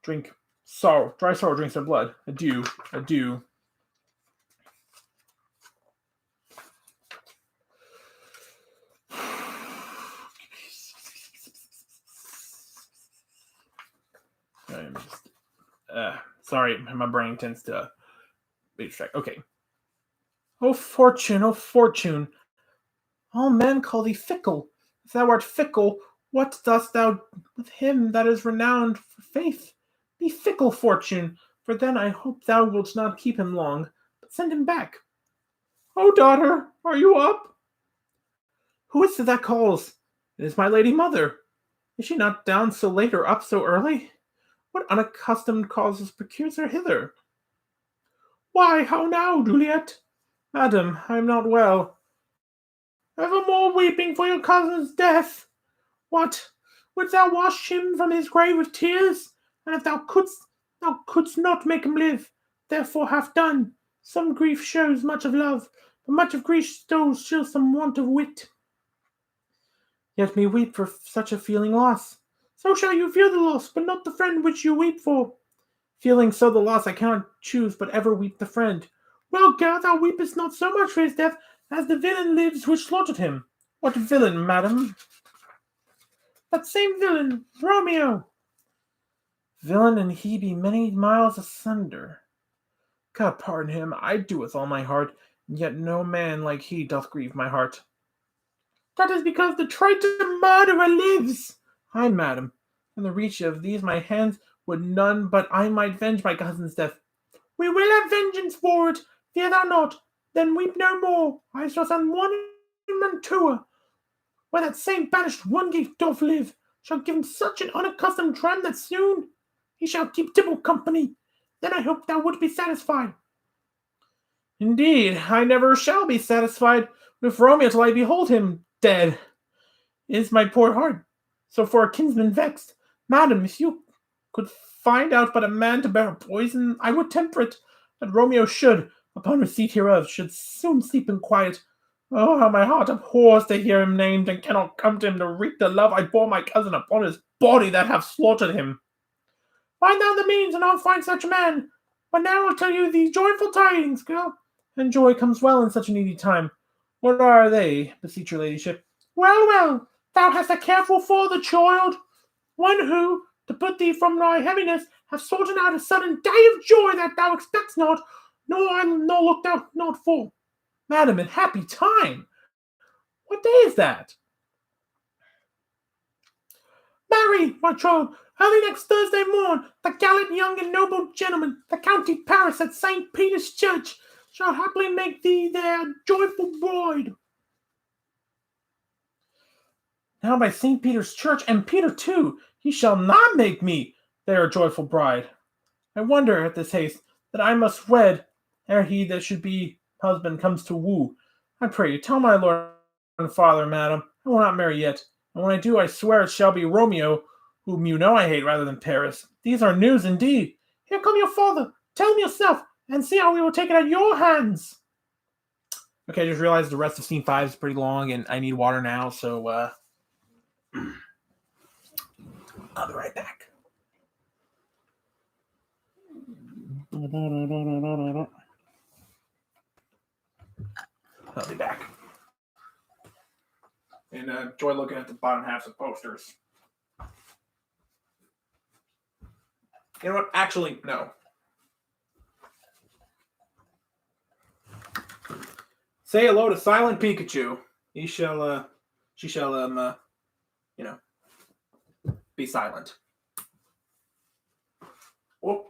Drink sorrow, dry sorrow drinks our blood. Adieu, adieu. I'm just, sorry, my brain tends to be distracted. Okay. O fortune, all men call thee fickle. If thou art fickle, what dost thou with him that is renowned for faith? Be fickle, fortune, for then I hope thou wilt not keep him long, but send him back. O daughter, are you up? Who is it that calls? It is my lady mother. Is she not down so late or up so early? What unaccustomed causes procures her hither? Why, how now, Juliet? Madam, I am not well. Evermore weeping for your cousin's death. What? Wouldst thou wash him from his grave with tears? And if thou couldst not make him live. Therefore hath done. Some grief shows much of love, but much of grief shows some want of wit. Yet me weep for such a feeling loss. So shall you feel the loss, but not the friend which you weep for. Feeling so the loss, I cannot choose but ever weep the friend. Well, girl, thou weepest not so much for his death as the villain lives which slaughtered him. What villain, madam? That same villain, Romeo. Villain and he be many miles asunder. God pardon him, I do with all my heart, and yet no man like he doth grieve my heart. That is because the traitor murderer lives. Ay, madam, in the reach of these my hands would none but I might venge my cousin's death. We will have vengeance for it, fear thou not. Then weep no more. I shall send one in Mantua, where that same banished Wingate doth live, shall give him such an unaccustomed dram that soon he shall keep Tibble company. Then I hope thou wouldst be satisfied. Indeed, I never shall be satisfied with Romeo till I behold him dead. Is my poor heart so for a kinsman vexed? Madam, if you could find out but a man to bear a poison, I would temper it, that Romeo should, upon receipt hereof, should soon sleep in quiet. Oh, how my heart abhors to hear him named, and cannot come to him to wreak the love I bore my cousin upon his body that hath slaughtered him. Find thou the means, and I'll find such a man. But now I'll tell you these joyful tidings, girl. And joy comes well in such a needy time. What are they, beseech your ladyship? Well, thou hast a careful father, child. One who, to put thee from thy heaviness, hath sorted out a sudden day of joy that thou expectest not, nor looked out not for. Madam, in happy time. What day is that? Marry, my child, early next Thursday morn, the gallant young and noble gentleman, the County Paris at St. Peter's Church, shall happily make thee their joyful bride. Now by St. Peter's Church, and Peter too, he shall not make me their joyful bride. I wonder at this haste that I must wed ere he that should be husband comes to woo. I pray you, tell my lord and father, madam, I will not marry yet, and when I do, I swear it shall be Romeo, whom you know I hate rather than Paris. These are news indeed. Here come your father. Tell him yourself, and see how we will take it at your hands. Okay, I just realized the rest of scene 5 is pretty long, and I need water now, so I'll be right back. I'll be back. And enjoy looking at the bottom halves of posters. You know what? Actually, no. Say hello to Silent Pikachu. She shall, be silent. Oh.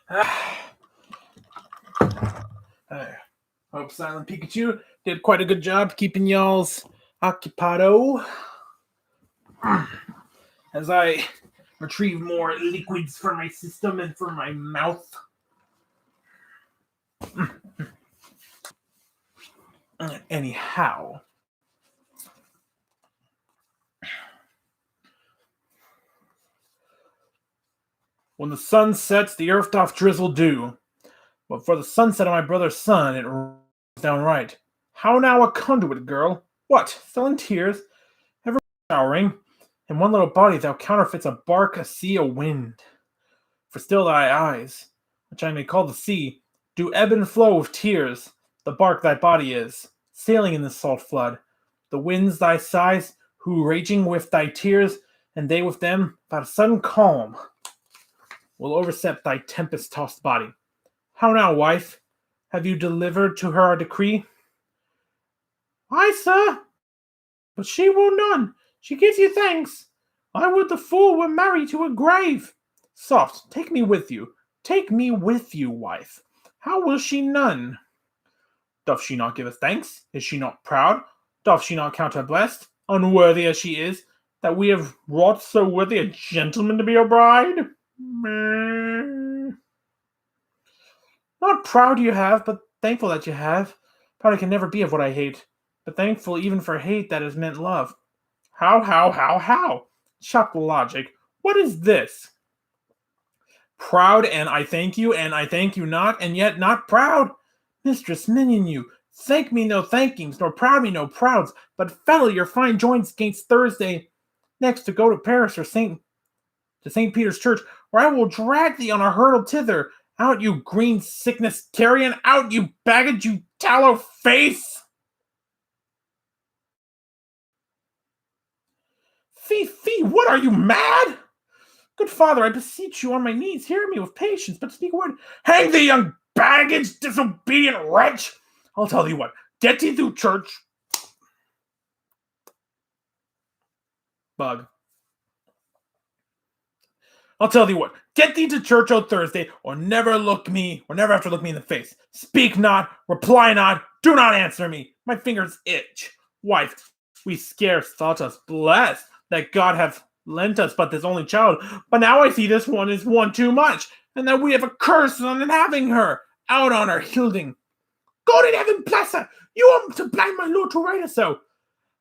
I hope Silent Pikachu did quite a good job keeping y'all's occupado as I retrieve more liquids from my system and from my mouth. Anyhow, when the sun sets, the earth doth drizzle dew. But for the sunset of my brother's son, it rolls down right. How now a conduit, girl? What, still in tears? Ever showering? In one little body thou counterfeits a bark, a sea, a wind. For still thy eyes, which I may call the sea, do ebb and flow with tears. The bark thy body is, sailing in this salt flood. The winds thy sighs, who raging with thy tears, and they with them, without a sudden calm, will overset thy tempest-tossed body. How now, wife? Have you delivered to her a decree? Aye, sir, but she will none. She gives you thanks. I would the fool were married to a grave. Soft, take me with you. Take me with you, wife. How will she none? Doth she not give us thanks? Is she not proud? Doth she not count her blessed, unworthy as she is, that we have wrought so worthy a gentleman to be her bride? Not proud you have, but thankful that you have. Proud I can never be of what I hate, but thankful even for hate that has meant love. How? Chop logic. What is this? Proud, and I thank you not, and yet not proud. Mistress minion you, thank me no thankings, nor proud me no prouds, but fellow your fine joints against Thursday next to go to Paris or St. Peter's Church, where I will drag thee on a hurdle thither. Out, you green sickness carrion! Out, you baggage, you tallow face! Fee, what are you, mad? Good father, I beseech you on my knees, hear me with patience, but speak a word. Hang thee, young baggage, disobedient wretch! I'll tell thee what, get thee through church. Bug. I'll tell thee what, get thee to church on Thursday, or never have to look me in the face. Speak not, reply not, do not answer me. My fingers itch. Wife, we scarce thought us blessed that God hath lent us but this only child, but now I see this one is one too much, and that we have a curse on having her. Out on her, Hilding. God in heaven bless her! You are to blame my lord to write us so.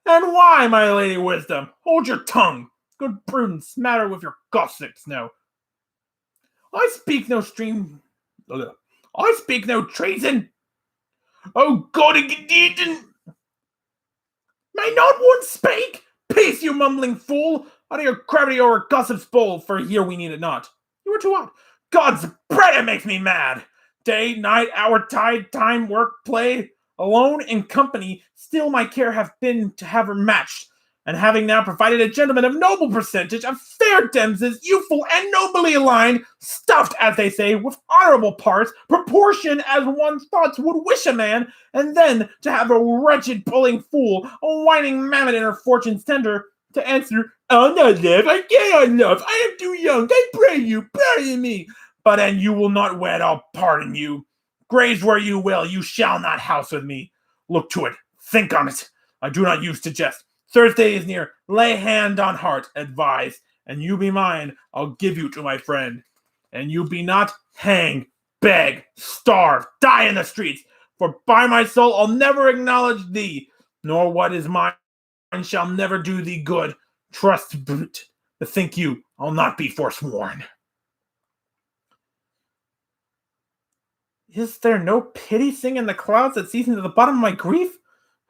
And why, my lady Wisdom? Hold your tongue. Good prudence, matter with your gossips now. I speak no treason. Oh God, indeed. May not one speak? Peace, you mumbling fool! Out of your gravity or gossip's bowl, for here we need it not. You are too hot. God's bread, it makes me mad. Day, night, hour, tide, time, work, play, alone, in company, still my care hath been to have her matched. And having now provided a gentleman of noble percentage, of fair demsels, youthful and nobly aligned, stuffed, as they say, with honorable parts, proportioned as one's thoughts would wish a man, and then to have a wretched pulling fool, a whining mammet in her fortune's tender, to answer, "I'll not live, I cannot love, I am too young, I pray you, pardon me. But an you will not wed, I'll pardon you. Graze where you will, you shall not house with me. Look to it, think on it. I do not use to jest. Thursday is near. Lay hand on heart, advise, and you be mine. I'll give you to my friend. And you be not, hang, beg, starve, die in the streets. For by my soul, I'll never acknowledge thee, nor what is mine shall never do thee good. Trust, brute, bethink you, I'll not be forsworn. Is there no pity sing in the clouds that sees into the bottom of my grief?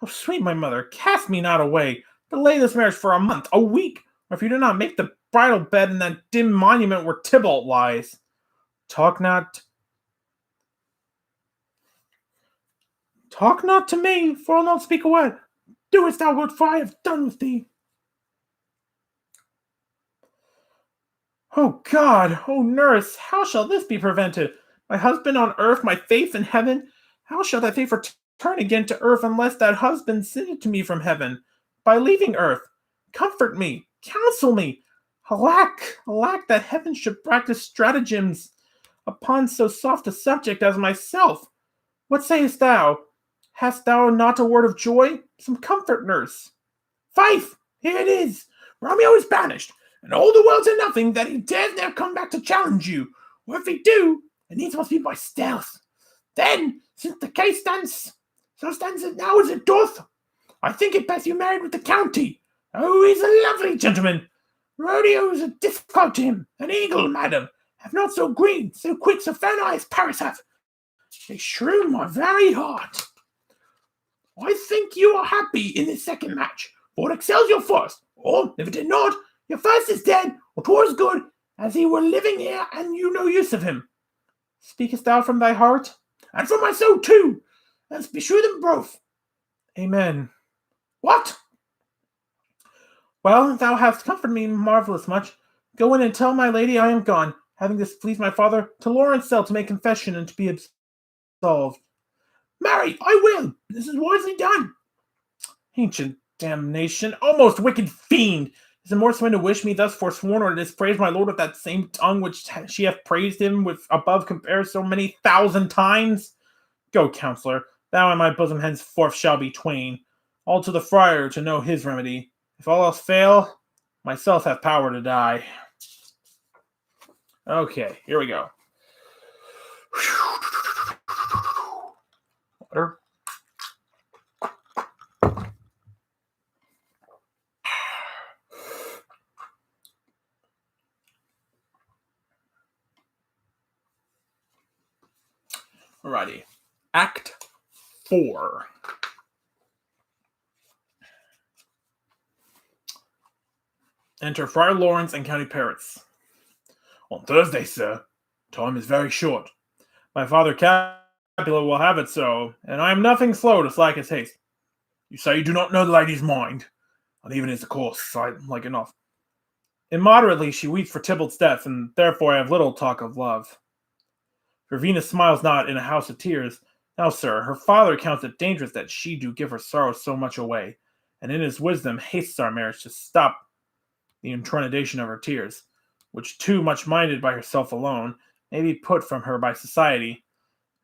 Oh, sweet my mother, cast me not away. Delay this marriage for a month, a week, or if you do not make the bridal bed in that dim monument where Tybalt lies. Talk not to me, for I'll not speak a word. Do as thou wilt, for I have done with thee. Oh God, oh nurse, how shall this be prevented? My husband on earth, my faith in heaven. How shall that faith return again to earth unless that husband send it to me from heaven? By leaving earth, comfort me, counsel me. Alack, that heaven should practice stratagems upon so soft a subject as myself. What sayest thou? Hast thou not a word of joy? Some comfort, nurse. Fife, here it is. Romeo is banished, and all the world to nothing that he dares ne'er come back to challenge you. Or if he do, it needs must be by stealth. Then, since the case stands it now as it doth, I think it best you married with the county. Oh, he's a lovely gentleman. Rodeos are difficult to him. An eagle, madam, have not so green, so quick, so fair an eye as Paris hath. They shrew my very heart. I think you are happy in this second match, for it excels your first. Or, if it did not, your first is dead, or 'twas good, as he were living here, and you no use of him. Speakest thou from thy heart? And from my soul too, and beshrew them both. Amen. What? Well, thou hast comforted me marvellous much. Go in and tell my lady I am gone, having displeased my father, to Lawrence cell to make confession and to be absolved. Marry, I will. This is wisely done. Ancient damnation, almost wicked fiend! Is it more swine to wish me thus forsworn, or to dispraise my lord with that same tongue which she hath praised him with above compared so many 1,000 times? Go, counselor, thou and my bosom henceforth shall be twain. All to the friar to know his remedy. If all else fail, myself hath power to die. Okay, here we go. Water. Alrighty. Act 4. Enter Friar Lawrence and County Paris. On Thursday, sir. Time is very short. My father Capulet will have it so, and I am nothing slow to slack his haste. You say you do not know the lady's mind, and even is the course, I like enough. Immoderately she weeps for Tybalt's death, and therefore I have little talk of love. For Venus smiles not in a house of tears. Now, sir, her father counts it dangerous that she do give her sorrow so much away, and in his wisdom hastes our marriage to stop the intronidation of her tears, which too much minded by herself alone, may be put from her by society.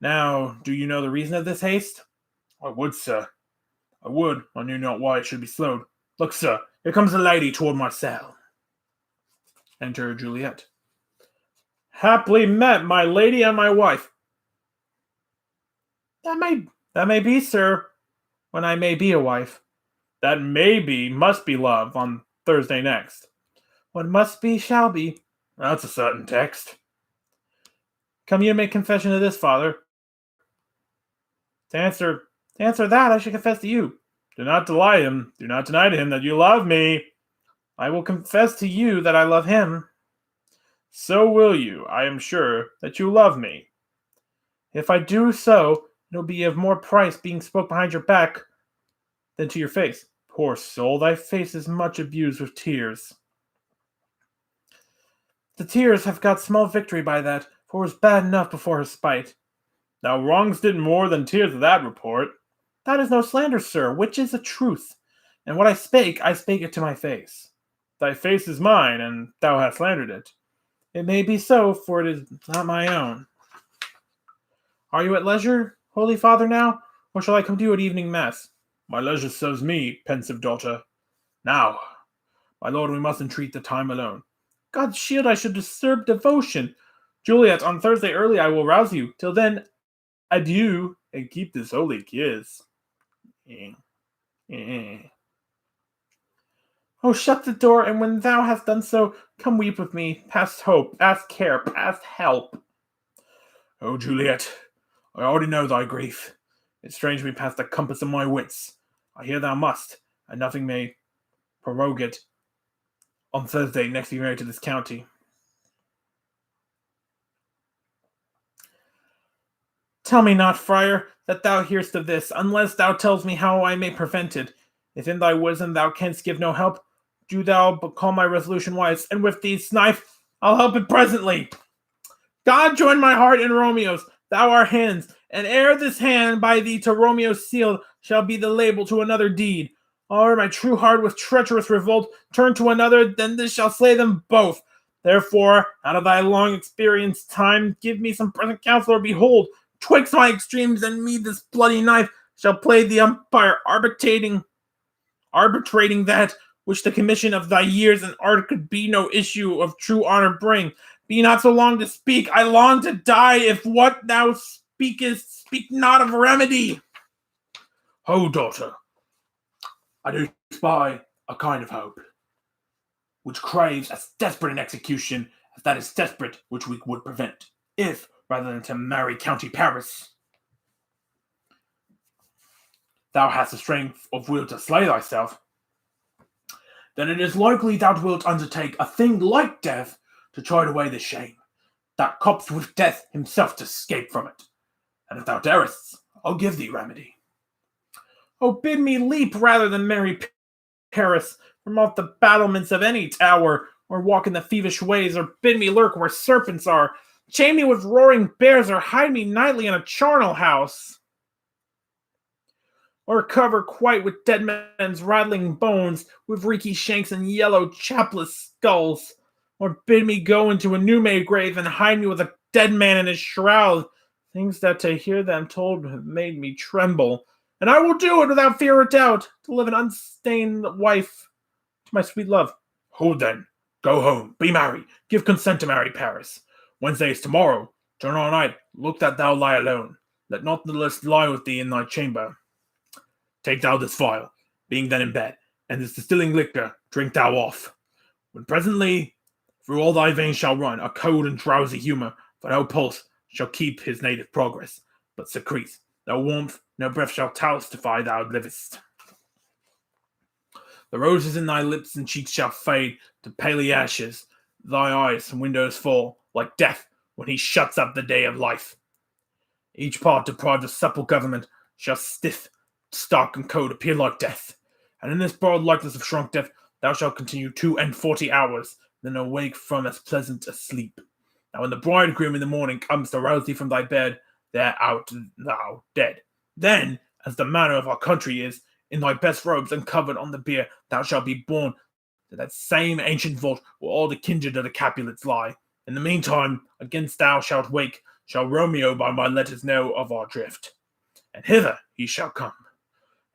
Now, do you know the reason of this haste? I would, sir. I would. I knew not why it should be slowed. Look, sir, here comes a lady toward my cell. Enter Juliet. Happily met, my lady and my wife. That may be, sir, when I may be a wife. That may be, must be love on Thursday next. What must be, shall be. That's a certain text. Come you to make confession of this, father? To answer that, I should confess to you. Do not deny to him that you love me. I will confess to you that I love him. So will you, I am sure, that you love me. If I do so, it'll be of more price being spoke behind your back than to your face. Poor soul, thy face is much abused with tears. The tears have got small victory by that, for it was bad enough before her spite. Now wrongs did more than tears of that report. That is no slander, sir, which is a truth. And what I spake it to my face. Thy face is mine, and thou hast slandered it. It may be so, for it is not my own. Are you at leisure, holy father, now, or shall I come to you at evening mass? My leisure serves me, pensive daughter. Now, my lord, we must entreat the time alone. God's shield, I should disturb devotion. Juliet, on Thursday early I will rouse you. Till then, adieu, and keep this holy kiss. Oh, shut the door, and when thou hast done so, come weep with me, past hope, past care, past help. Oh, Juliet, I already know thy grief. It strange me past the compass of my wits. I hear thou must, and nothing may prorogue it, on Thursday next be married to this county. Tell me not, friar, that thou hearest of this, unless thou tells me how I may prevent it. If in thy wisdom thou canst give no help, do thou but call my resolution wise, and with thee, knife, I'll help it presently. God join my heart and Romeo's, thou our hands, and ere this hand by thee to Romeo sealed shall be the label to another deed. Or my true heart with treacherous revolt turn to another, then this shall slay them both. Therefore, out of thy long experience time, give me some present counsel, or behold, twixt my extremes and me this bloody knife shall play the umpire, arbitrating that which the commission of thy years and art could be no issue of true honor bring. Be not so long to speak, I long to die, if what thou speakest speak not of remedy. Ho, daughter, I do spy a kind of hope, which craves as desperate an execution as that is desperate which we would prevent, if, rather than to marry County Paris, thou hast the strength of will to slay thyself, then it is likely thou wilt undertake a thing like death to chide away the shame, that cops with death himself to escape from it. And if thou darest, I'll give thee remedy. Oh, bid me leap rather than marry Paris from off the battlements of any tower, or walk in the thievish ways, or bid me lurk where serpents are, chain me with roaring bears, or hide me nightly in a charnel house, or cover quite with dead men's rattling bones, with reeky shanks and yellow chapless skulls, or bid me go into a new-made grave and hide me with a dead man in his shroud, things that to hear them told have made me tremble. And I will do it without fear or doubt, to live an unstained wife to my sweet love. Hold then, go home, be merry, give consent to marry Paris. Wednesday is tomorrow, turn all night, look that thou lie alone, let not the list lie with thee in thy chamber. Take thou this phial, being then in bed, and this distilling liquor drink thou off. When presently through all thy veins shall run a cold and drowsy humour, for no pulse shall keep his native progress, but secrete. No warmth, no breath shall testify thou livest. The roses in thy lips and cheeks shall fade to paly ashes, thy eyes and windows fall, like death when he shuts up the day of life. Each part deprived of supple government shall stiff, stark, and cold appear like death, and in this broad likeness of shrunk death thou shalt continue 42 hours, then awake from as pleasant a sleep. Now when the bridegroom in the morning comes to rouse thee from thy bed, there art thou dead. Then, as the manner of our country is, in thy best robes and covered on the bier, thou shalt be borne to that same ancient vault where all the kindred of the Capulets lie. In the meantime, against thou shalt wake, shall Romeo by my letters know of our drift. And hither he shall come,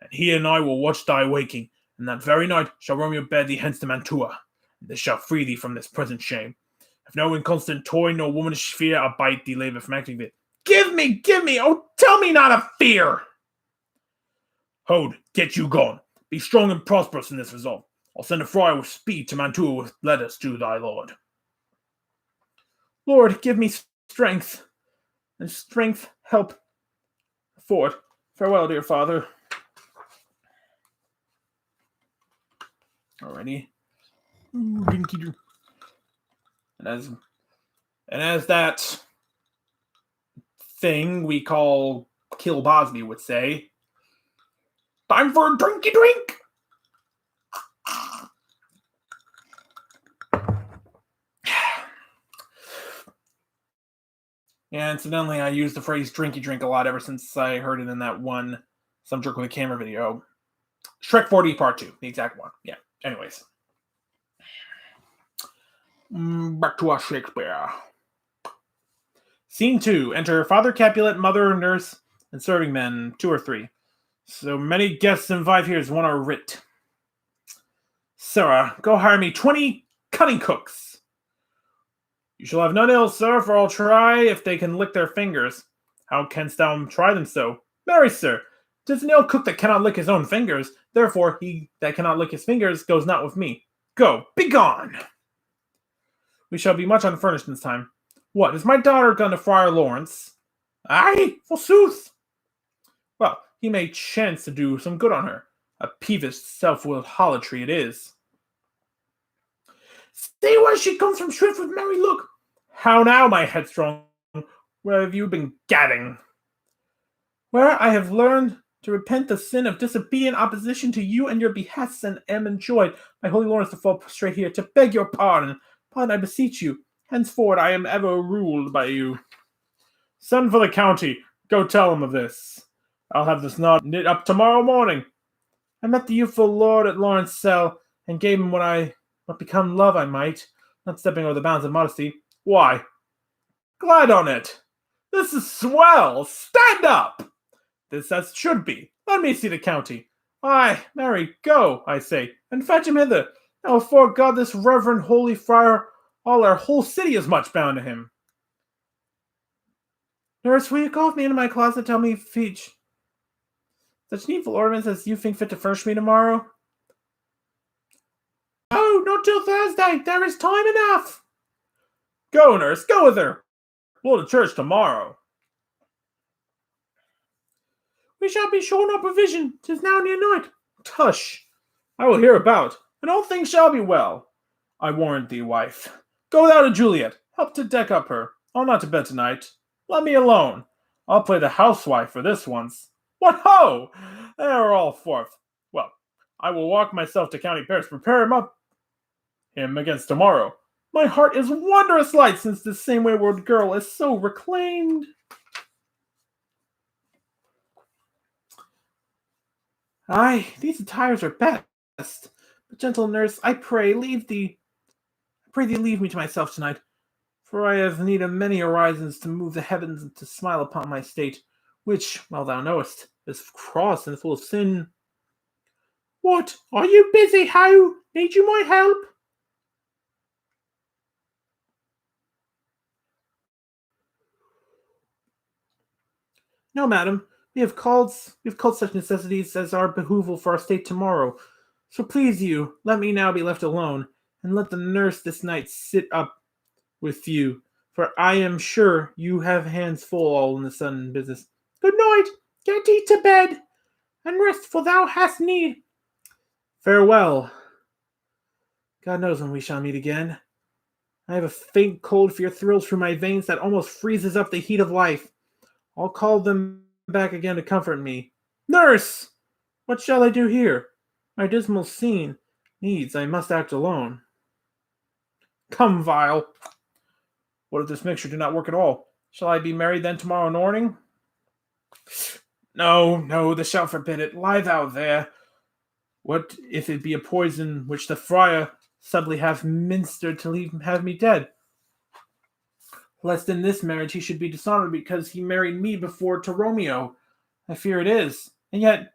and he and I will watch thy waking, and that very night shall Romeo bear thee hence to Mantua, and this shall free thee from this present shame. If no inconstant toy nor womanish fear abide thee labour from acting it, give me, oh, tell me not of fear. Hold, get you gone. Be strong and prosperous in this resolve. I'll send a friar with speed to Mantua with letters to thy lord. Lord, give me strength, and strength help afford. Farewell, dear father. Alrighty. And as that thing we call Kill Bosby would say, time for a drinky drink. Yeah, incidentally, I use the phrase drinky drink a lot ever since I heard it in that one Some Jerk with a Camera video. Shrek 4D Part 2, the exact one. Yeah, anyways. Back to our Shakespeare. Scene 2. Enter Father Capulet, Mother, Nurse, and serving men, 2 or 3. So many guests and 5 here, one are writ. Sirrah, go hire me 20 cunning cooks. You shall have none ill, sir, for I'll try if they can lick their fingers. How canst thou try them so? Marry, sir, 'tis an ill cook that cannot lick his own fingers. Therefore, he that cannot lick his fingers goes not with me. Go, begone! We shall be much unfurnished this time. What, is my daughter gone to Friar Lawrence? Aye, forsooth. Well, he may chance to do some good on her. A peevish, self-willed holotry it is. Stay where she comes from shrift with merry look. How now, my headstrong? Where have you been gadding? Where I have learned to repent the sin of disobedient opposition to you and your behests, and am enjoyed, my holy Lawrence, to fall prostrate here, to beg your pardon. Pardon, I beseech you. Henceforward I am ever ruled by you. Send for the county. Go tell him of this. I'll have this knot knit up tomorrow morning. I met the youthful lord at Lawrence cell, and gave him what become love I might. not stepping over the bounds of modesty. Why, glide on it. This is swell. Stand up. This as should be. Let me see the county. Aye, Mary, go, I say, and fetch him hither. Now, before God, this reverend holy friar, all our whole city is much bound to him. Nurse, will you go with me into my closet and tell me each such needful ornaments as you think fit to furnish me tomorrow? Oh, not till Thursday. There is time enough. Go, nurse, go with her. We'll to church tomorrow. We shall be short on provision. 'Tis now near night. Tush! I will hear about, and all things shall be well. I warrant thee, wife. Go thou to Juliet. Help to deck up her. I'll not to bed tonight. Let me alone. I'll play the housewife for this once. What ho! They are all forth. Well, I will walk myself to County Paris, prepare him against tomorrow. My heart is wondrous light since this same wayward girl is so reclaimed. Aye, these attires are best. But gentle nurse, I pray thee leave me to myself tonight, for I have need of many horizons to move the heavens and to smile upon my state, which, well thou knowest, is cross and full of sin. What, are you busy, how? Need you my help? No, madam, we have called such necessities as are behooveful for our state tomorrow. So please you, let me now be left alone, and let the nurse this night sit up with you, for I am sure you have hands full all in the sudden business. Good night, get thee to bed, and rest, for thou hast need. Farewell. God knows when we shall meet again. I have a faint cold fear thrills through my veins that almost freezes up the heat of life. I'll call them back again to comfort me. Nurse! What shall I do here? My dismal scene needs I must act alone. Come, Vile. What if this mixture do not work at all? Shall I be married then tomorrow morning? No, this shall forbid it. Lie thou there. What if it be a poison which the friar subtly hath ministered to have me dead? Lest in this marriage he should be dishonored because he married me before to Romeo. I fear it is, and yet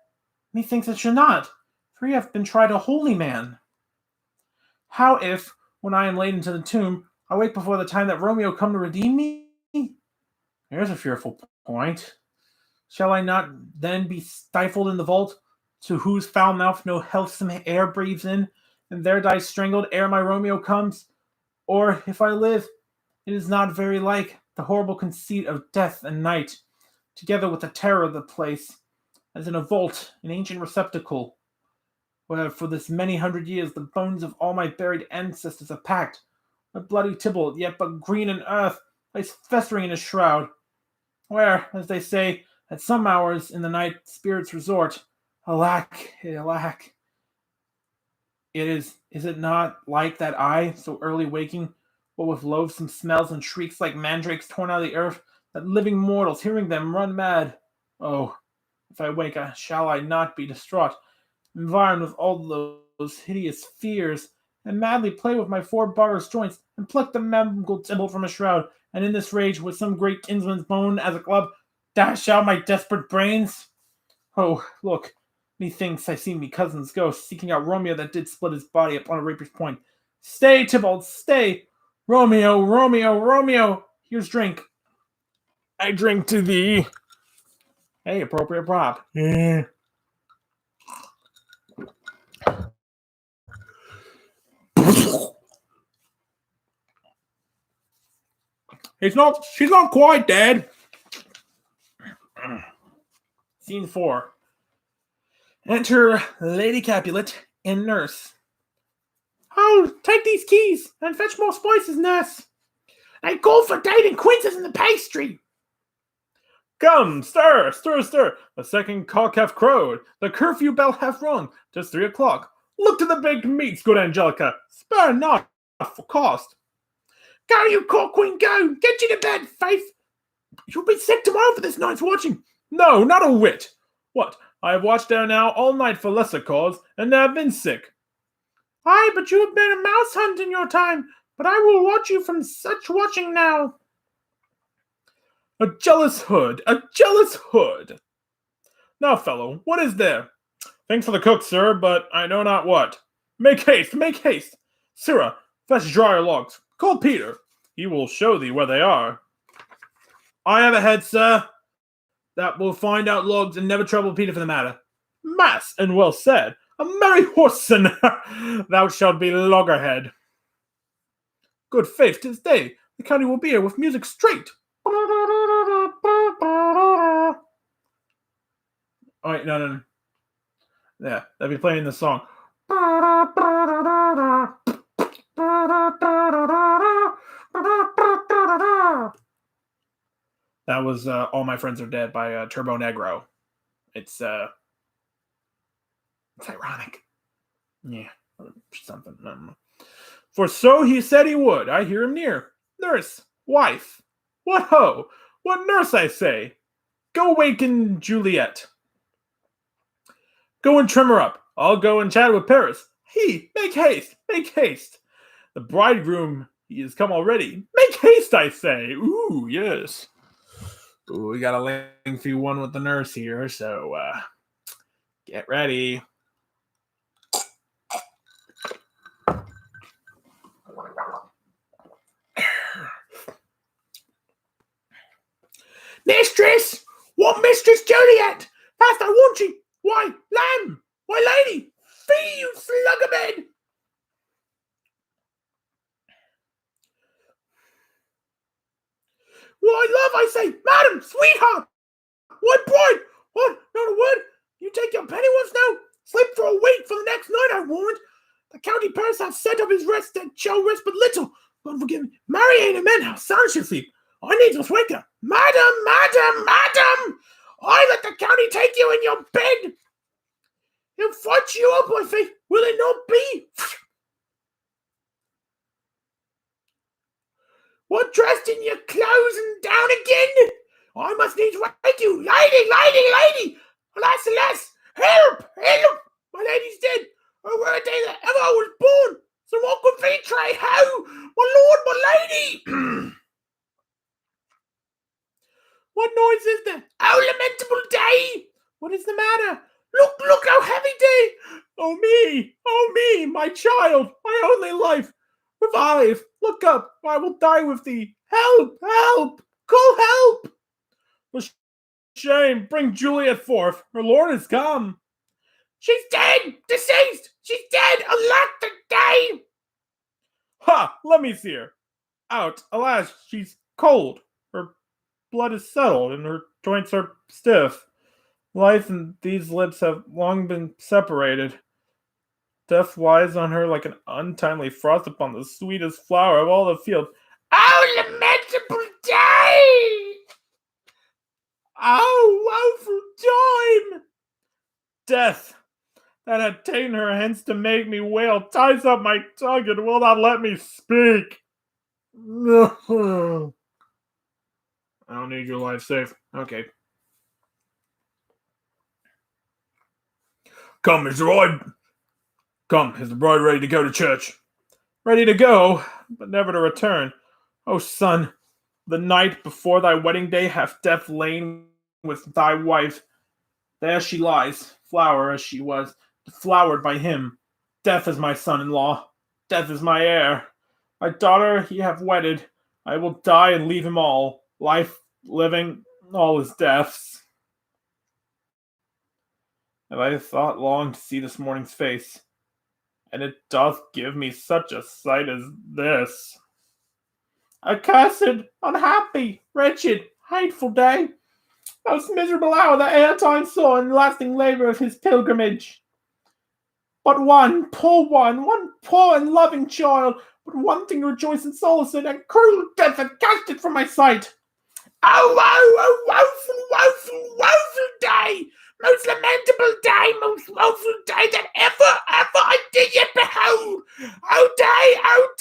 methinks it should not, for he hath been tried a holy man. How if, when I am laid into the tomb, I wake before the time that Romeo come to redeem me? There's a fearful point. Shall I not then be stifled in the vault, to whose foul mouth no healthsome air breathes in, and there die strangled ere my Romeo comes? Or, if I live, it is not very like the horrible conceit of death and night, together with the terror of the place, as in a vault, an ancient receptacle, where for this many hundred years the bones of all my buried ancestors have packed, a bloody Tybalt, yet but green in earth, lies festering in a shroud, where, as they say, at some hours in the night spirits resort. Alack, alack. Is it not like that I, so early waking, what with loathsome smells and shrieks like mandrakes torn out of the earth, that living mortals, hearing them, run mad? Oh, if I wake, shall I not be distraught, environed with all those hideous fears, and madly play with my four barbarous joints, and pluck the mangled Tybalt from a shroud, and in this rage, with some great kinsman's bone as a club, dash out my desperate brains? Oh, look, methinks I see me cousin's ghost, seeking out Romeo that did split his body upon a rapier point. Stay, Tybalt, stay! Romeo, Romeo, Romeo! Here's drink. I drink to thee. Hey, appropriate prop. Yeah. She's not quite dead. Scene 4. Enter Lady Capulet and nurse. Oh, take these keys and fetch more spices, nurse. I call for Date and quinces in the pastry. Come, stir, stir, stir. The second cock hath crowed. The curfew bell hath rung. 'Tis 3 o'clock. Look to the baked meats, good Angelica. Spare not for cost. Go, you cock queen, go. Get you to bed, Faith. You'll be sick tomorrow for this night's watching. No, not a whit. What? I have watched there now all night for lesser cause, and there have been sick. Aye, but you have been a mouse hunt in your time. but I will watch you from such watching now. A jealous hood, a jealous hood. Now, fellow, what is there? Thanks for the cook, sir, but I know not what. Make haste, make haste. Sirrah, fetch drier logs. Call Peter. He will show thee where they are. I have a head, sir, that will find out logs and never trouble Peter for the matter. Mass, and well said. A merry horse, and thou shalt be loggerhead. Good faith, 'tis day. The county will be here with music straight. Oh, wait, no. Yeah, they'll be playing the song. That was All My Friends Are Dead by Turbo Negro. It's ironic. Yeah, something. I don't know. For so he said he would. I hear him near. Nurse, wife. What ho? What nurse, I say? Go waken Juliet. Go and trim her up. I'll go and chat with Paris. He, make haste, make haste. The bridegroom, he is come already. Make haste, I say. Ooh, yes. Ooh, we got a lengthy one with the nurse here, so get ready. Mistress! What Mistress Juliet? Fast I want you. Why, lamb! Why, lady! Fee, you slugabed! Why, love, I say, madam, sweetheart! What, bride? What, not a word? You take your pennyworth now? Sleep for a week for the next night, I warrant. The county purse hath set up his rest that shall rest but little. God forgive me. Marry ain't a man, how sound she sleep. I need to wake her. Madam! I let the county take you in your bed. He'll fight you up, my faith. Will it not be? What, dressed in your clothes and down again? I must needs wake you. Lady! Alas! Help! My lady's dead. Oh, were a day that ever I was born. So what could betray? How? My lord, my lady! What noise is there? Oh, lamentable day! What is the matter? Look, how heavy day! Oh me, my child, my only life! Revive! Look up, or I will die with thee! Help! Call help! For shame, bring Juliet forth. Her lord is come. She's dead! Deceased! She's dead! Alack the day! Ha! Let me see her. Out. Alas, she's cold. Her blood is settled, and her joints are stiff. Life and these lips have long been separated. Death lies on her like an untimely frost upon the sweetest flower of all the field. Oh, lamentable day! Oh, woeful time! Death, that had ta'en her hence to make me wail, ties up my tongue and will not let me speak. I don't need your life safe. Okay. Come, is the bride ready to go to church? Ready to go, but never to return. O son, the night before thy wedding day hath death lain with thy wife. There she lies, flower as she was, deflowered by him. Death is my son-in-law. Death is my heir. My daughter he hath wedded. I will die and leave him all. Life, living, all his deaths. Have I thought long to see this morning's face, and it doth give me such a sight as this. Accursed, unhappy, wretched, hateful day, most miserable hour that e'er time saw in the lasting labour of his pilgrimage. But one poor and loving child, but one thing rejoice and solace in, and cruel death hath cast it from my sight. Oh, woeful day! Most lamentable day, most woeful day that ever I did yet behold! Oh day, oh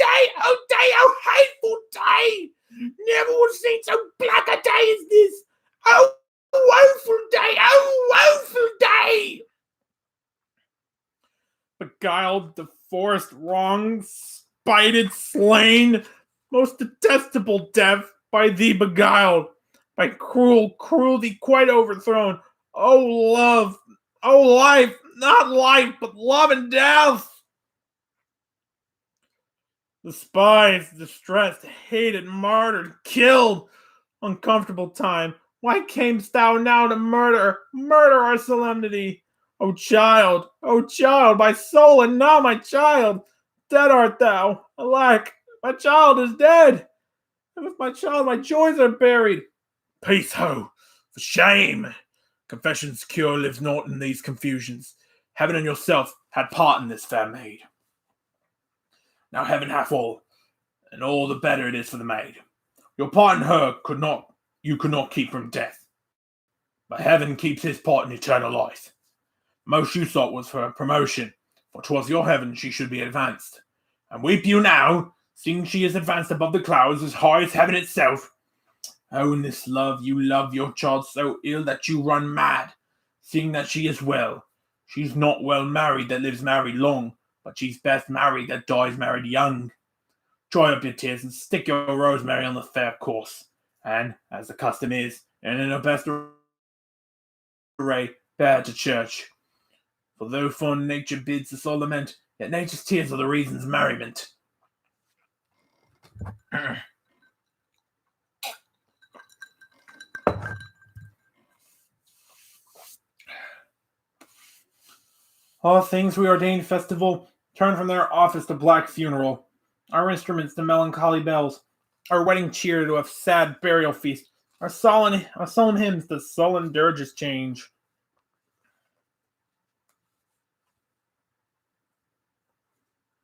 hateful day! Never was seen so black a day as this! Oh, woeful day! Beguiled, the forest wrong, spited, slain, most detestable death, by thee beguiled, by cruel cruelty quite overthrown. O love, O life, not life, but love and death! Despised, distressed, hated, martyred, killed, uncomfortable time. Why camest thou now to murder our solemnity? O child, my soul and now my child, dead art thou. Alack, my child is dead. And with my child my joys are buried. Peace, ho, for shame. Confession's cure lives not in these confusions. Heaven and yourself had part in this fair maid. Now heaven hath all, and all the better it is for the maid. Your part in her you could not keep from death. But heaven keeps his part in eternal life. Most you sought was for promotion, for 'twas your heaven she should be advanced. And weep you now, seeing she is advanced above the clouds as high as heaven itself. Oh, in this love you love your child so ill that you run mad, seeing that she is well. She's not well married that lives married long, but she's best married that dies married young. Dry up your tears and stick your rosemary on the fair course, and, as the custom is, and in her best array, bear to church. For though fond nature bids us all lament, yet nature's tears are the reason's merriment. All things we ordained festival turn from their office to black funeral, our instruments to melancholy bells, our wedding cheer to a sad burial feast, our solemn hymns to sullen dirges change.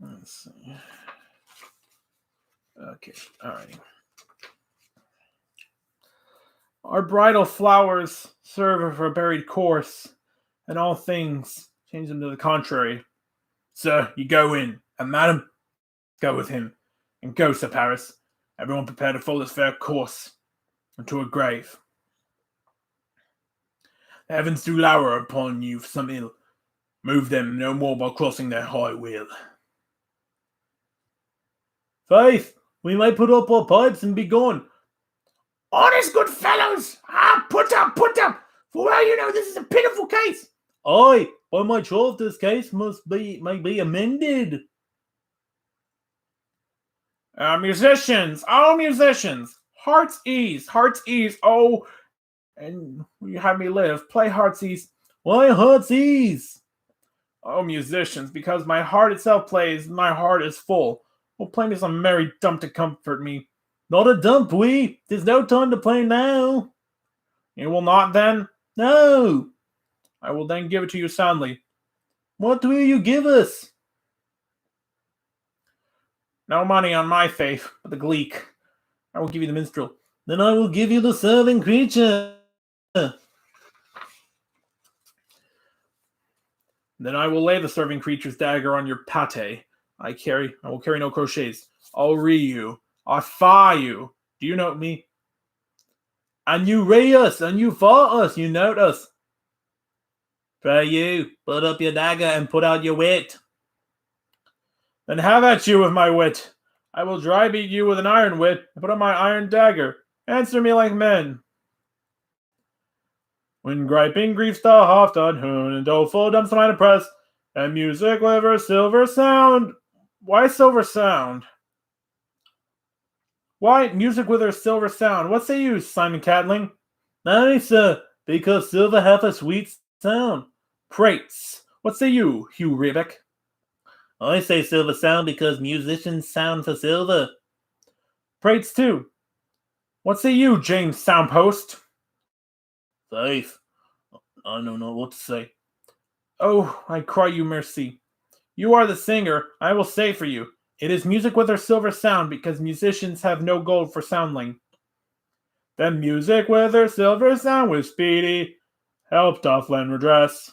Let's see. Okay, alrighty. Our bridal flowers serve for a buried corse, and all things change them to the contrary. Sir, you go in, and madam, go with him. And go, Sir Paris. Everyone prepare to follow this fair course into a grave. The heavens do lower upon you for some ill. Move them no more by crossing their high will. Faith, we may put up our pipes and be gone. Honest good fellows! Put up! For well you know this is a pitiful case. Aye, by my troth, this case may be amended. Musicians, heart's ease, oh, and you have me live, play heart's ease. Why heart's ease? Oh, musicians, because my heart itself plays, my heart is full. Oh, play me some merry dump to comfort me. Not a dump, we. 'Tis no time to play now. You will not, then? No. I will then give it to you soundly. What will you give us? No money on my faith, but the gleek. I will give you the minstrel. Then I will give you the serving creature. Then I will lay the serving creature's dagger on your pate. I will carry no crochets. I'll ree you. I'll fire you. Do you note me? And you ree us, and you fire us, you note us. Pray you, put up your dagger and put out your wit. Then have at you with my wit. I will dry beat you with an iron wit and put up my iron dagger. Answer me like men. When griping griefs thou haft on hoon, and doleful dumps mine oppressed, and music with her silver sound. Why silver sound? Why music with her silver sound? What say you, Simon Catling? Nay, sir, because silver hath a sweet sound. Prates. What say you, Hugh Ribick? I say silver sound because musicians sound for silver. Prates too. What say you, James Soundpost? Faith, I know not what to say. Oh, I cry you mercy. You are the singer, I will say for you. It is music with her silver sound because musicians have no gold for soundling. Then music with her silver sound with speedy help doth lend redress.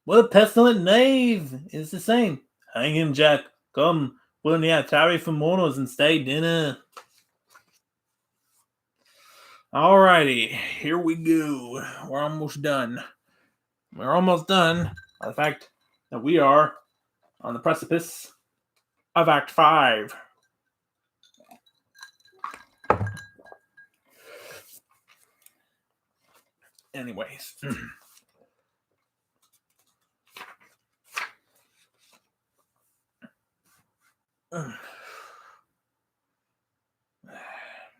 What a pestilent knave is the same. Hang him, Jack. Come, will ye tarry for mourners and stay dinner? Alrighty, here we go. We're almost done. We're almost done by the fact that we are on the precipice of Act 5. Anyways.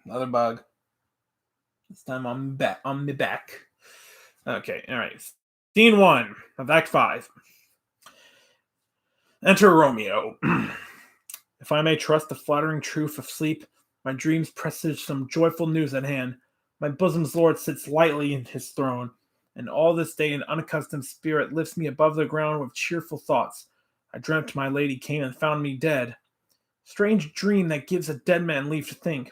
Another bug. This time I'm back. On the back. Okay, all right. Scene 1 of Act 5. Enter Romeo. If I may trust the flattering truth of sleep, my dreams presage some joyful news at hand. My bosom's lord sits lightly in his throne, and all this day an unaccustomed spirit lifts me above the ground with cheerful thoughts. I dreamt my lady came and found me dead. Strange dream that gives a dead man leave to think,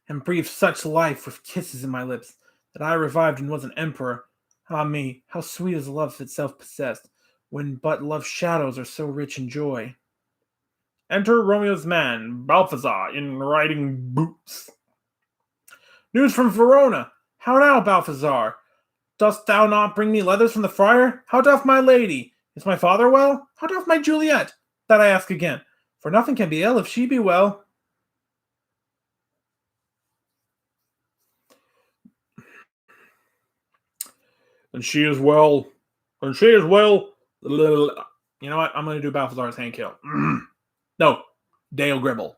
and breathed such life with kisses in my lips, that I revived and was an emperor. Ah me, how sweet is love itself possessed, when but love's shadows are so rich in joy. Enter Romeo's man, Balthazar, in riding boots. News from Verona. How now, Balthazar? Dost thou not bring me leathers from the friar? How doth my lady? Is my father well? How doth my Juliet? That I ask again, for nothing can be ill if she be well. And she is well. And she is well. You know what? I'm going to do Balthazar's hand kill. No, Dale Gribble.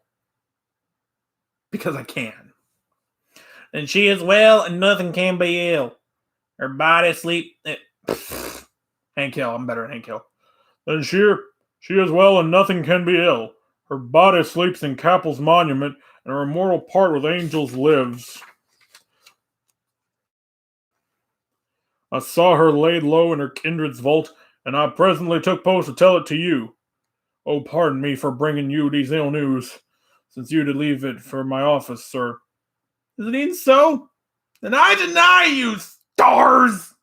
Because I can. And she is well, and nothing can be ill. Her body sleep. Hand kill. I'm better at hand kill. And she is well, and nothing can be ill. Her body sleeps in Capel's monument, and her immortal part with angels lives. I saw her laid low in her kindred's vault, and I presently took post to tell it to you. Oh, pardon me for bringing you these ill news, since you did leave it for my office, sir. Is it e'en so? Then I deny you, stars!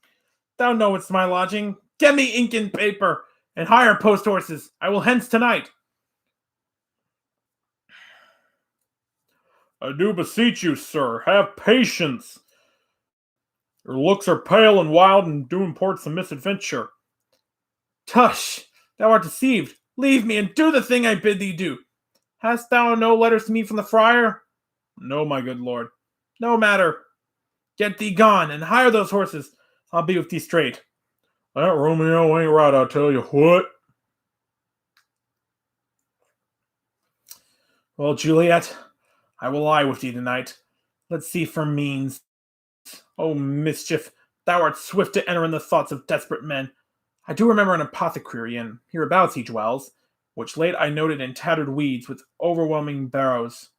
Thou knowest my lodging. Get me ink and paper, and hire post horses. I will hence tonight. I do beseech you, sir, have patience. Your looks are pale and wild, and do import some misadventure. Tush! Thou art deceived. Leave me, and do the thing I bid thee do. Hast thou no letters to me from the friar? No, my good lord. No matter. Get thee gone, and hire those horses. I'll be with thee straight. That Romeo ain't right, I'll tell you what. Well, Juliet, I will lie with thee tonight. Let's see for means. Oh, mischief, thou art swift to enter in the thoughts of desperate men. I do remember an apothecary, and hereabouts he dwells, which late I noted in tattered weeds with overwhelming barrows,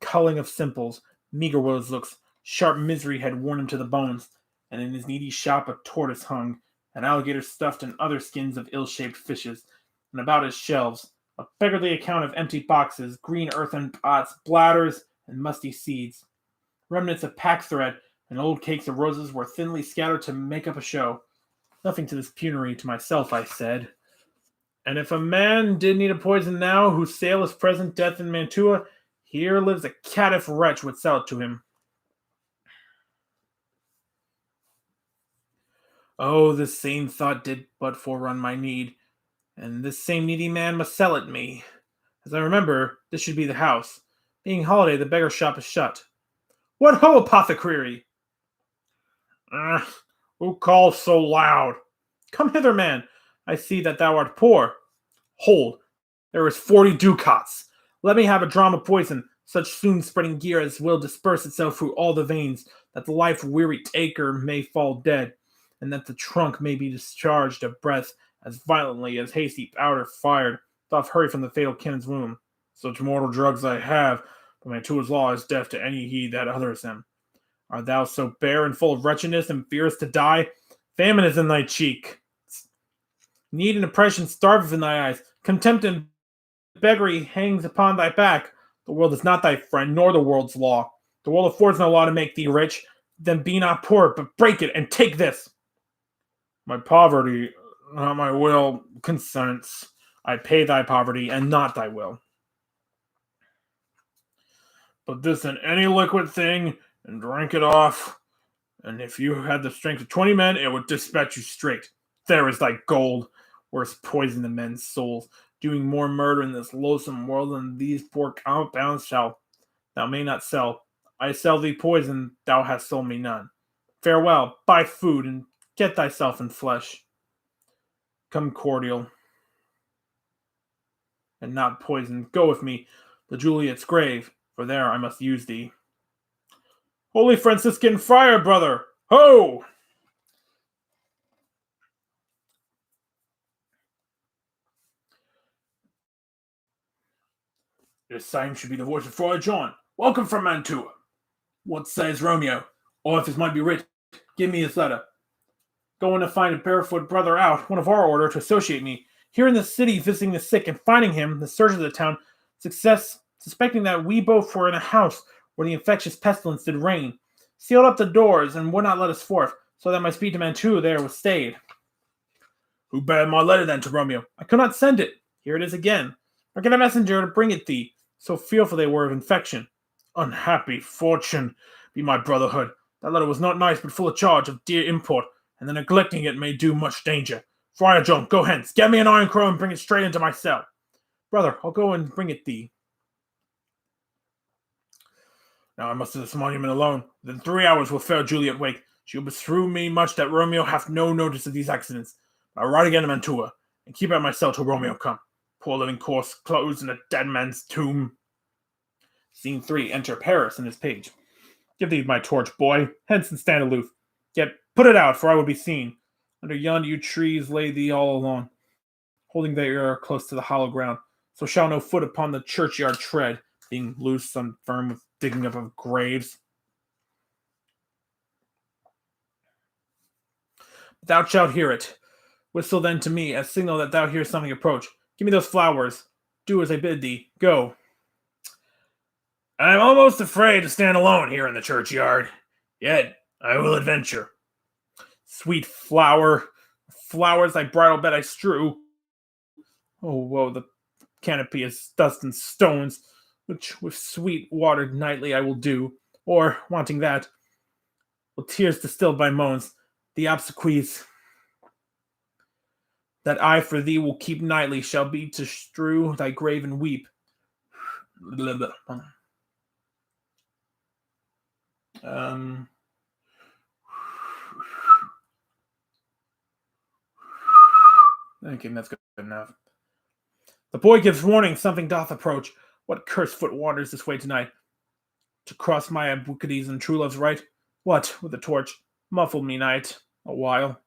culling of simples, meager were his looks, sharp misery had worn him to the bones, and in his needy shop a tortoise hung, an alligator stuffed, and other skins of ill-shaped fishes, and about his shelves a beggarly account of empty boxes, green earthen pots, bladders, and musty seeds. Remnants of pack thread and old cakes of roses were thinly scattered to make up a show. Nothing to this penury to myself, I said. And if a man did need a poison now, whose sale is present death in Mantua, here lives a caitiff wretch would sell it to him. Oh, this same thought did but forerun my need, and this same needy man must sell it me. As I remember, this should be the house. Being holiday, the beggar shop is shut. What ho, apothecary! Who calls so loud? Come hither, man. I see that thou art poor. Hold, there is 40 ducats. Let me have a dram of poison, such soon-spreading gear as will disperse itself through all the veins, that the life-weary taker may fall dead, and that the trunk may be discharged of breath as violently as hasty powder fired doth hurry from the fatal cannon's womb. Such mortal drugs I have, but Mantua's law is deaf to any heed that utters them. Art thou so bare and full of wretchedness and fearest to die? Famine is in thy cheek. Need and oppression starve in thy eyes. Contempt and beggary hangs upon thy back. The world is not thy friend, nor the world's law. The world affords no law to make thee rich. Then be not poor, but break it, and take this. My poverty, not my will, consents. I pay thy poverty, and not thy will. Put this in any liquid thing, and drink it off. And if you had the strength of 20 men, it would dispatch you straight. There is thy gold, worse poison than men's souls, doing more murder in this loathsome world than these poor compounds shall. Thou may not sell. I sell thee poison, thou hast sold me none. Farewell, buy food, and get thyself in flesh. Come cordial, and not poison. Go with me to Juliet's grave, for there I must use thee. Holy Franciscan friar, brother! Ho! This same should be the voice of Friar John. Welcome from Mantua. What says Romeo? Or if it might be writ, give me his letter. Going to find a barefoot brother out, one of our order, to associate me. Here in the city, visiting the sick and finding him, the surgeon of the town, suspecting that we both were in a house where the infectious pestilence did reign, sealed up the doors and would not let us forth, so that my speed to Mantua there was stayed. Who bare my letter then to Romeo? I could not send it. Here it is again. Or get a messenger to bring it thee, so fearful they were of infection. Unhappy fortune be my brotherhood. That letter was not nice, but full of charge of dear import, and the neglecting it may do much danger. Friar John, go hence, get me an iron crow and bring it straight into my cell. Brother, I'll go and bring it thee. Now I must to this monument alone. Within 3 hours will fair Juliet wake. She will beshrew me much that Romeo hath no notice of these accidents. I'll ride again to Mantua, and keep at my cell till Romeo come. Poor living corpse, closed in a dead man's tomb. Scene 3, enter Paris and his page. Give thee my torch, boy, hence and stand aloof. Yet put it out, for I would be seen. Under yonder yew trees lay thee all alone, holding thy ear close to the hollow ground. So shall no foot upon the churchyard tread, being loose and firm with digging up of graves. But thou shalt hear it. Whistle then to me, as signal that thou hearest something approach. Give me those flowers. Do as I bid thee. Go. I am almost afraid to stand alone here in the churchyard. Yet I will adventure. Sweet flower, flowers thy bridal bed I strew. Oh, woe, the canopy is dust and stones, which with sweet water nightly I will do, or, wanting that, with tears distilled by moans, the obsequies that I for thee will keep nightly shall be to strew thy grave and weep. Okay, that's good enough. The boy gives warning, something doth approach. What cursed foot wanders this way tonight? To cross my ambiguities and true love's right? What, with a torch, muffled me night, a while.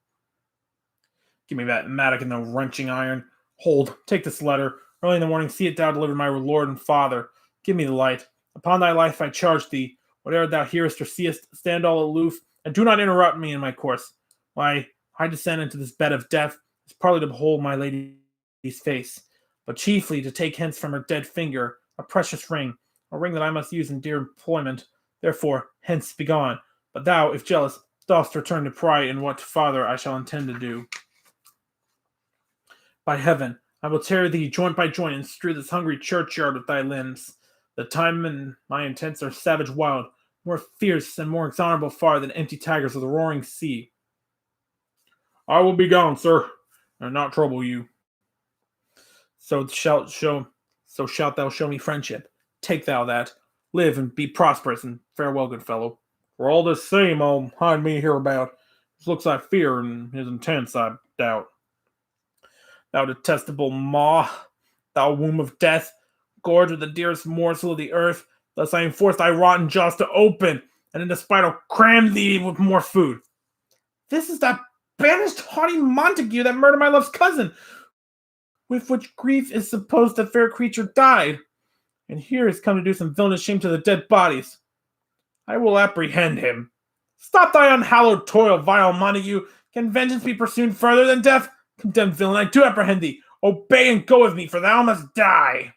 Give me that mattock and the wrenching iron. Hold, take this letter. Early in the morning, see it thou deliver my Lord and Father. Give me the light. Upon thy life I charge thee. Whatever thou hearest or seest, stand all aloof, and do not interrupt me in my course. Why, I descend into this bed of death, is partly to behold my lady's face, but chiefly to take hence from her dead finger a precious ring, a ring that I must use in dear employment. Therefore, hence begone. But thou, if jealous, dost return to pry in what farther I shall intend to do. By heaven, I will tear thee joint by joint and strew this hungry churchyard with thy limbs. The time and my intents are savage wild, more fierce and more exhonorable far than empty tigers of the roaring sea. I will be gone, sir, and not trouble you. So shalt thou show me friendship. Take thou that. Live and be prosperous, and farewell, good fellow. For all this same, I'll hide me hereabout. His looks I fear, and his intents I doubt. Thou detestable maw, thou womb of death, gorged with the dearest morsel of the earth, thus I enforce thy rotten jaws to open, and in despite I'll cram thee with more food. This is that banished haughty Montague that murdered my love's cousin, with which grief is supposed the fair creature died, and here is come to do some villainous shame to the dead bodies. I will apprehend him. Stop thy unhallowed toil, vile Montague. Can vengeance be pursued further than death? Condemned villain, I do apprehend thee. Obey and go with me, for thou must die.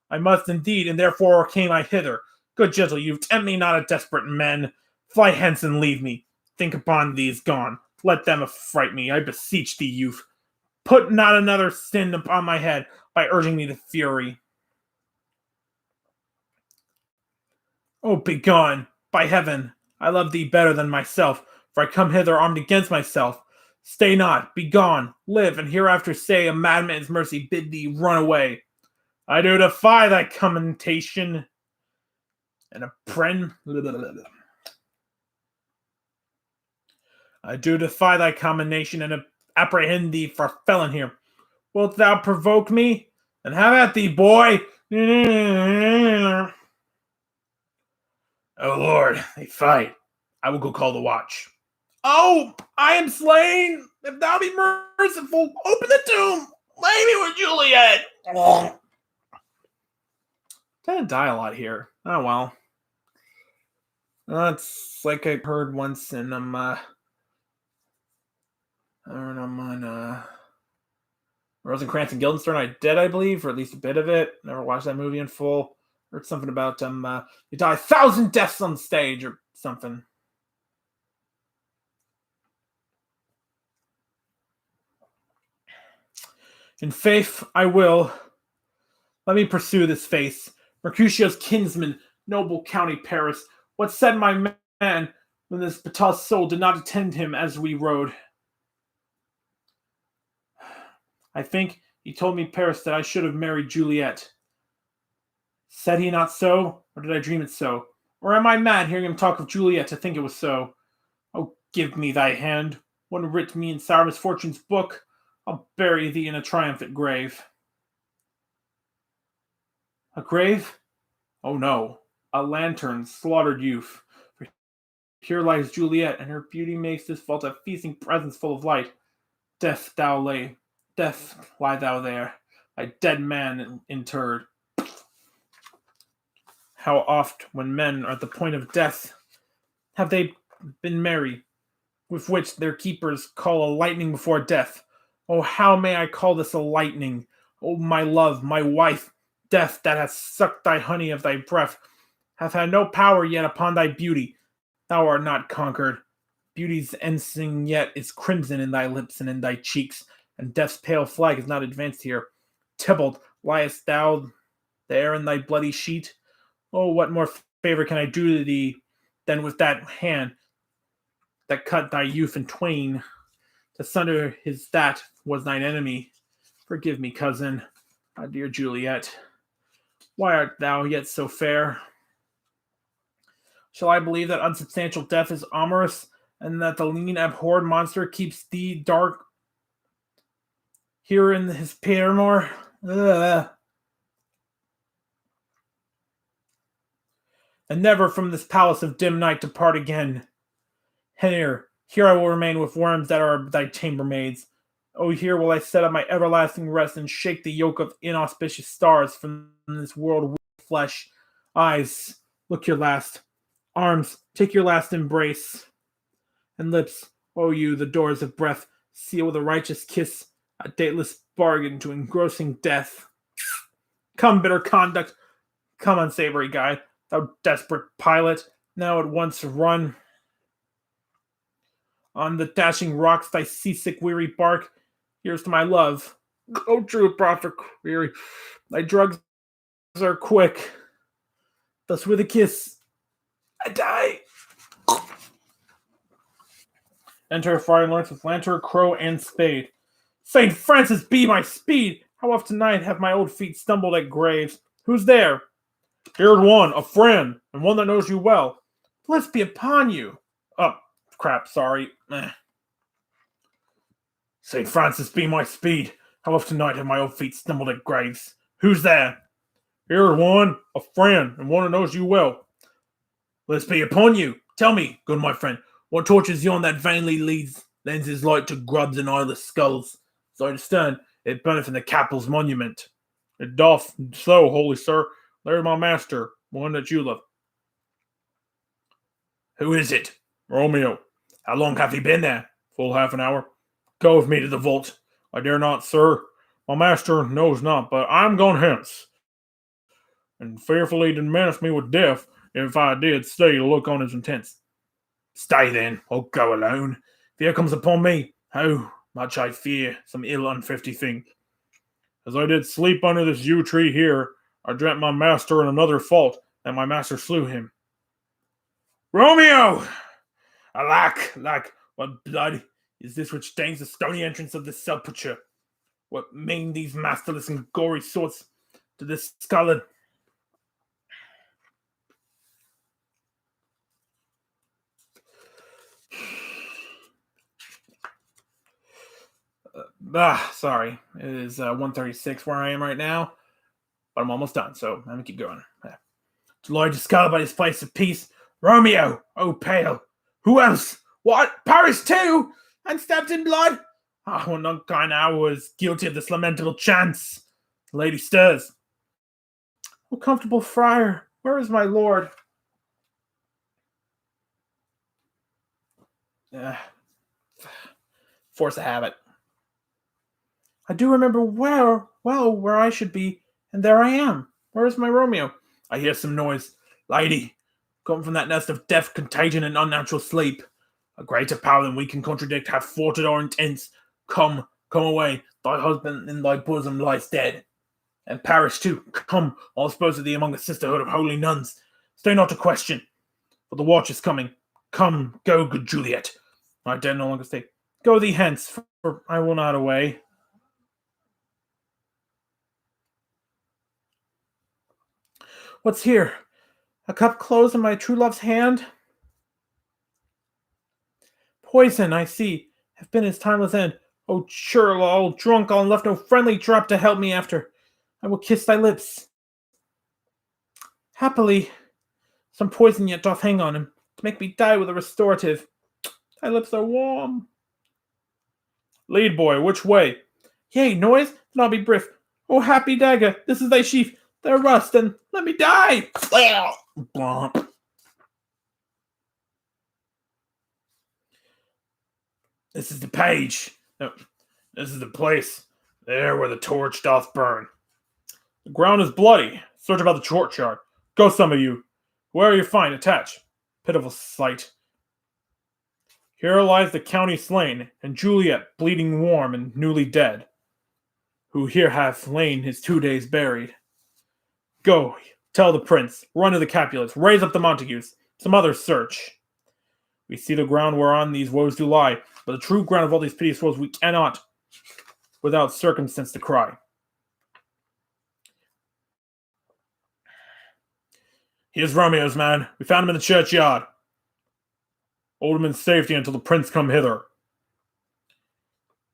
I must indeed, and therefore came I hither. Good gentle youth, tempt me not a desperate men. Fly hence and leave me. Think upon these gone. Let them affright me, I beseech thee, youth. Put not another sin upon my head by urging me to fury. Oh, begone! By heaven, I love thee better than myself, for I come hither armed against myself. Stay not, be gone, live, and hereafter say a madman's mercy bid thee run away. I do defy thy commentation, and I do defy thy commendation and apprehend thee for felon here. Wilt thou provoke me? Then have at thee, boy! Oh Lord, they fight. I will go call the watch. Oh, I am slain! If thou be merciful, open the tomb! Lay me with Juliet! Oh. Didn't die a lot here. Oh well. That's like I heard once in on Rosencrantz and Guildenstern I did, I believe, or at least a bit of it. Never watched that movie in full. Heard something about you die 1,000 deaths on stage or something. In faith, I will. Let me pursue this face. Mercutio's kinsman, noble county Paris. What said my man when this Batal's soul did not attend him as we rode? I think he told me, Paris, that I should have married Juliet. Said he not so, or did I dream it so? Or am I mad hearing him talk of Juliet to think it was so? Oh, give me thy hand. One writ me in sour misfortune's book. I'll bury thee in a triumphant grave. A grave? Oh no, a lantern, slaughtered youth. For here lies Juliet, and her beauty makes this vault a feasting presence full of light. Death lie thou there, a dead man interred. How oft, when men are at the point of death, have they been merry, with which their keepers call a lightning before death. Oh, how may I call this a lightning? Oh, my love, my wife, death that hath sucked thy honey of thy breath, hath had no power yet upon thy beauty. Thou art not conquered. Beauty's ensign yet is crimson in thy lips and in thy cheeks, and death's pale flag is not advanced here. Tybalt, liest thou there in thy bloody sheet? Oh, what more favor can I do to thee than with that hand that cut thy youth in twain? To sunder his that was thine enemy. Forgive me, cousin, my dear Juliet. Why art thou yet so fair? Shall I believe that unsubstantial death is amorous, and that the lean, abhorred monster keeps thee dark here in his paramour? And never from this palace of dim night depart again. Here I will remain with worms that are thy chambermaids. Oh, here will I set up my everlasting rest and shake the yoke of inauspicious stars from this world of flesh. Eyes, look your last. Arms, take your last embrace. And lips, oh you, the doors of breath, seal with a righteous kiss, a dateless bargain to engrossing death. Come, bitter conduct. Come, unsavory guide, thou desperate pilot, now at once run. On the dashing rocks, thy seasick weary bark. Here's to my love. Oh, true prophet weary, thy drugs are quick. Thus with a kiss, I die. Enter Friar Lawrence with lantern, crow, and spade. Saint Francis be my speed! How oft tonight have my old feet stumbled at graves? Who's there? Here's one, a friend, and one that knows you well. Bless be upon you. Oh, crap, sorry. St. Francis be my speed. How oft tonight have my old feet stumbled at graves? Who's there? Here's one, a friend, and one that knows you well. Bless be upon you. Tell me, good my friend, what torches yon that vainly lends his light to grubs and eyeless skulls? As I understand, it burneth in the capel's monument. It doth so, holy sir. There's my master, one that you love. Who is it? Romeo. How long have he been there? Full half an hour. Go with me to the vault. I dare not, sir. My master knows not, but I'm gone hence. And fearfully did menace me with death if I did stay to look on his intents. Stay then, or go alone. Fear comes upon me. How much I fear some ill unthrifty thing. As I did sleep under this yew tree here, I dreamt my master in another fault, and my master slew him. Romeo! Alack, what blood! is this which stains the stony entrance of this sepulchre? What maim these masterless and gory swords to this scarlet? Sorry. It is 1:36 where I am right now, but I'm almost done, so I'm gonna keep going. Lord discolored by this place of peace. Romeo, oh pale. Who else? What? Paris too? And stabbed in blood? Ah, what unkind hour was guilty of this lamentable chance? The lady stirs. Oh, comfortable friar, where is my lord? Force of habit. I do remember well where I should be, and there I am. Where is my Romeo? I hear some noise. Lady, come from that nest of death, contagion, and unnatural sleep. A greater power than we can contradict hath thwarted our intents. Come away. Thy husband in thy bosom lies dead. And Paris too. Come, I'll dispose of thee among the sisterhood of holy nuns. Stay not to question, for the watch is coming. Come, go, good Juliet. I dare no longer stay. Go thee hence, for I will not away. What's here? A cup closed in my true love's hand? Poison, I see, have been his timeless end. Oh, churl, all drunk, all left no friendly drop to help me after. I will kiss thy lips. Happily, some poison yet doth hang on him, to make me die with a restorative. Thy lips are warm. Lead, boy, which way? Yea, noise, then I'll be brief. Oh, happy dagger, this is thy sheath. Their rust, and let me die! Blomp. This is the page. No, this is the place. There where the torch doth burn. The ground is bloody. Search about the churchyard. Go, some of you. Where you find, attach. Pitiful sight. Here lies the county slain, and Juliet bleeding warm and newly dead, who here hath lain his 2 days buried. Go, tell the prince, run to the Capulets, raise up the Montagues, some others search. We see the ground whereon these woes do lie, but the true ground of all these piteous woes we cannot, without circumstance, decry. Here's Romeo's man. We found him in the churchyard. Hold him in safety until the prince come hither.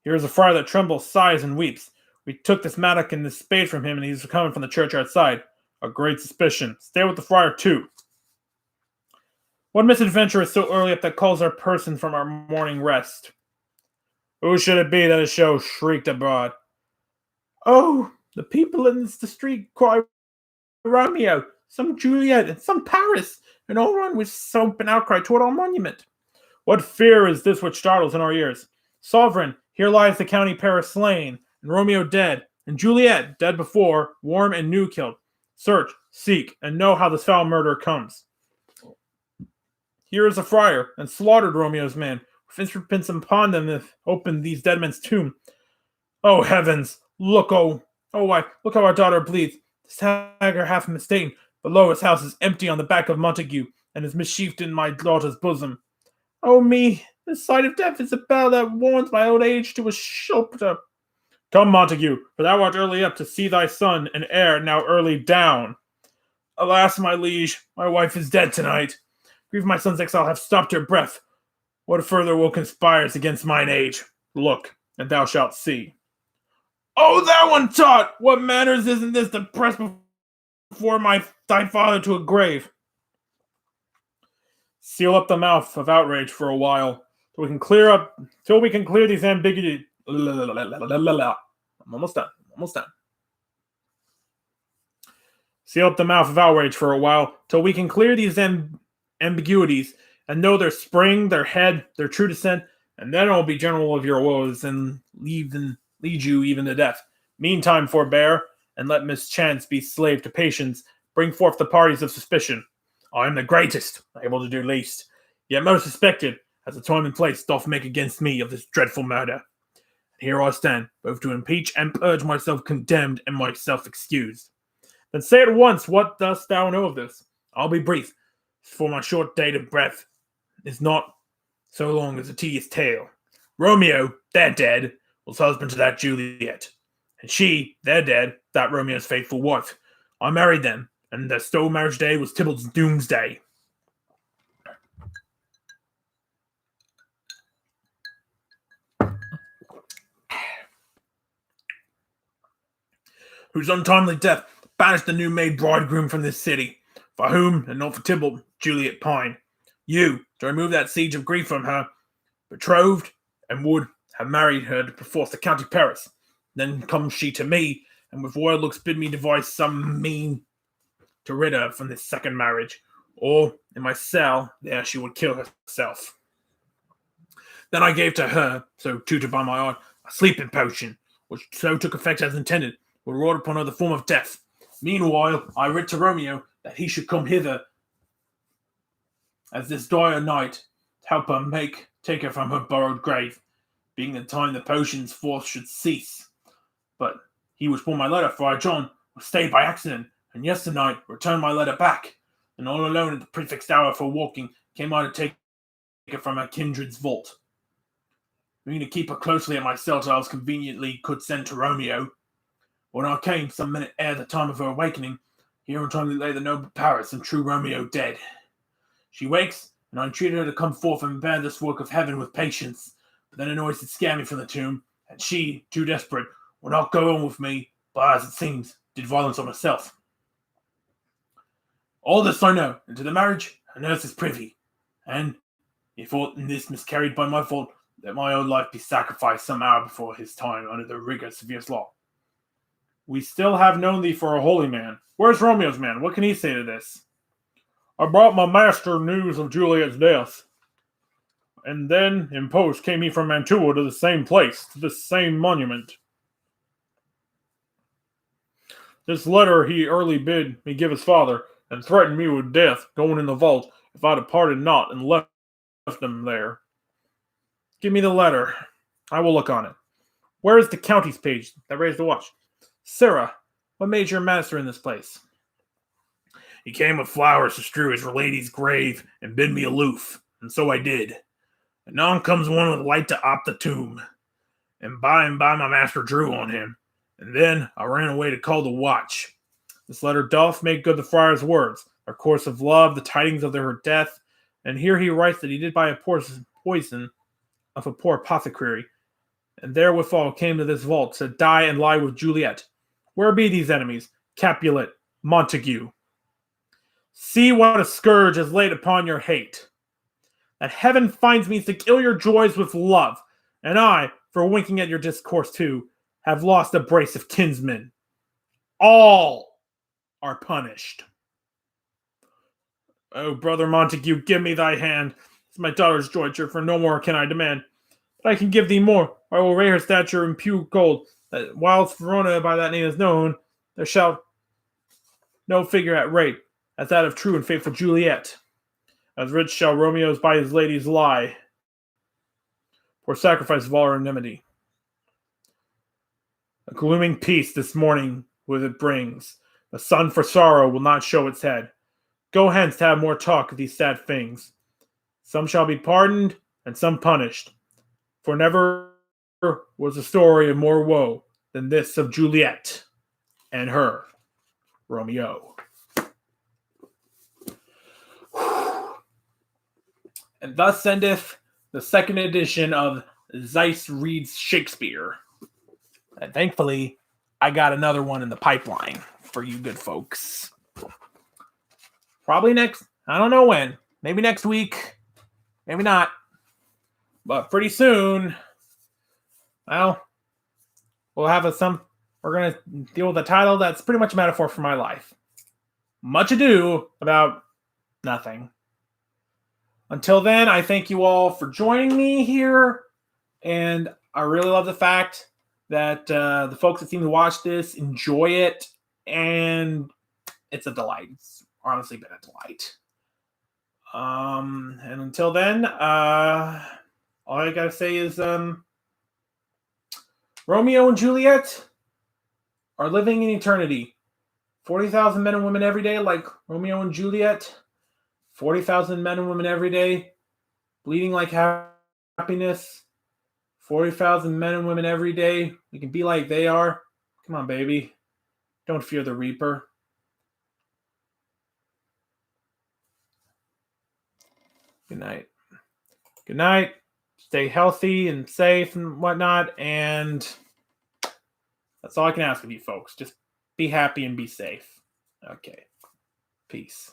Here is a friar that trembles, sighs, and weeps. We took this mattock and this spade from him, and he's coming from the churchyard side. A great suspicion. Stay with the friar, too. What misadventure is so early up that calls our person from our morning rest? Who should it be that a show shrieked abroad? Oh, the people in the street cry Romeo, some Juliet, and some Paris, and all run with soap and outcry toward our monument. What fear is this which startles in our ears? Sovereign, here lies the county Paris slain, and Romeo dead, and Juliet dead before, warm and new killed. Search, seek, and know how this foul murder comes. Here is a friar, and slaughtered Romeo's man, with instruments upon them that opened these dead men's tomb. Oh, heavens! Look, wife, look how our daughter bleeds. This hagger half mistaken, but lo, his house is empty on the back of Montague, and is missheathed in my daughter's bosom. Oh me, the sight of death is a bell that warns my old age to a shelter. Come, Montague, for thou art early up to see thy son and heir now early down. Alas, my liege, my wife is dead tonight. Grieve my son's exile hath stopped her breath. What further woe conspires against mine age? Look, and thou shalt see. Oh, thou untaught! What manners isn't this to press before thy father to a grave? Seal up the mouth of outrage for a while, till we can clear these ambiguities. I'm almost done. Seal up the mouth of outrage for a while, till we can clear these ambiguities, and know their spring, their head, their true descent, and then I'll be general of your woes, and lead you even to death. Meantime, forbear, and let mischance be slave to patience. Bring forth the parties of suspicion. I am the greatest, able to do least, yet most suspected, as the time and place doth make against me of this dreadful murder. And here I stand, both to impeach and purge myself condemned and myself excused. Then say at once, what dost thou know of this? I'll be brief, for my short date of breath is not so long as a tedious tale. Romeo, they're dead, was husband to that Juliet. And she, they're dead, that Romeo's faithful wife. I married them, and their sole marriage day was Tybalt's doomsday. Whose untimely death banished the new-made bridegroom from this city, for whom, and not for Tybalt, Juliet pined. You, to remove that siege of grief from her, betrothed, and would have married her to perforce the county Paris. Then comes she to me, and with royal looks bid me devise some mean to rid her from this second marriage, or in my cell there she would kill herself. Then I gave to her, so tutored by my art, a sleeping potion, which so took effect as intended, would wrought upon her the form of death. Meanwhile, I writ to Romeo that he should come hither as this dire night, to help her take her from her burrowed grave, being the time the potion's force should cease. But he which bore my letter, Friar John, was stayed by accident, and yesternight returned my letter back, and all alone at the prefixed hour for walking came I to take her from her kindred's vault. Meaning to keep her closely at my cell till I was conveniently could send to Romeo. When I came, some minute ere the time of her awakening, here untimely lay the noble Paris and true Romeo dead. She wakes, and I entreated her to come forth and bear this work of heaven with patience. But then a noise did scare me from the tomb, and she, too desperate, would not go on with me, but as it seems, did violence on herself. All this I know, and to the marriage, her nurse is privy, and if aught in this miscarried by my fault, let my own life be sacrificed some hour before his time under the rigor of severe law. We still have known thee for a holy man. Where's Romeo's man? What can he say to this? I brought my master news of Juliet's death. And then, in post, came he from Mantua to the same place, to the same monument. This letter he early bid me give his father, and threatened me with death, going in the vault, if I departed not and left him there. Give me the letter. I will look on it. Where is the county's page that raised the watch? Sarah, what made your master in this place? He came with flowers to strew his lady's grave, and bid me aloof, and so I did. Anon comes one with light to op the tomb, and by my master drew on him, and then I ran away to call the watch. This letter doth make good the friar's words, our course of love, the tidings of her death, and here he writes that he did buy a poison of a poor apothecary, and therewithal came to this vault to die and lie with Juliet. Where be these enemies? Capulet, Montague. See what a scourge is laid upon your hate. That heaven finds me to kill your joys with love, and I, for winking at your discourse too, have lost a brace of kinsmen. All are punished. Oh, brother Montague, give me thy hand. It's my daughter's jointure, for no more can I demand. But I can give thee more, or I will rate her stature in pure gold, that whilst Verona by that name is known, there shall no figure at rate, as that of true and faithful Juliet. As rich shall Romeo's by his ladies lie, for sacrifice of all our enmity. A glooming peace this morning with it brings. The sun for sorrow will not show its head. Go hence to have more talk of these sad things. Some shall be pardoned, and some punished. For never was a story of more woe than this of Juliet and her Romeo. And thus endeth the second edition of Zice Reads Shakespeare. And thankfully, I got another one in the pipeline for you good folks. Probably next, I don't know when. Maybe next week. Maybe not. But pretty soon, well, we'll have we're going to deal with a title that's pretty much a metaphor for my life. Much ado about nothing. Until then, I thank you all for joining me here. And I really love the fact that the folks that seem to watch this enjoy it. And it's a delight. It's honestly been a delight. And until then, all I gotta say is Romeo and Juliet are living in eternity. 40,000 men and women every day, like Romeo and Juliet. 40,000 men and women every day, bleeding like happiness. 40,000 men and women every day. We can be like they are. Come on, baby. Don't fear the Reaper. Good night. Good night. Stay healthy and safe and whatnot. And that's all I can ask of you folks. Just be happy and be safe. Okay. Peace.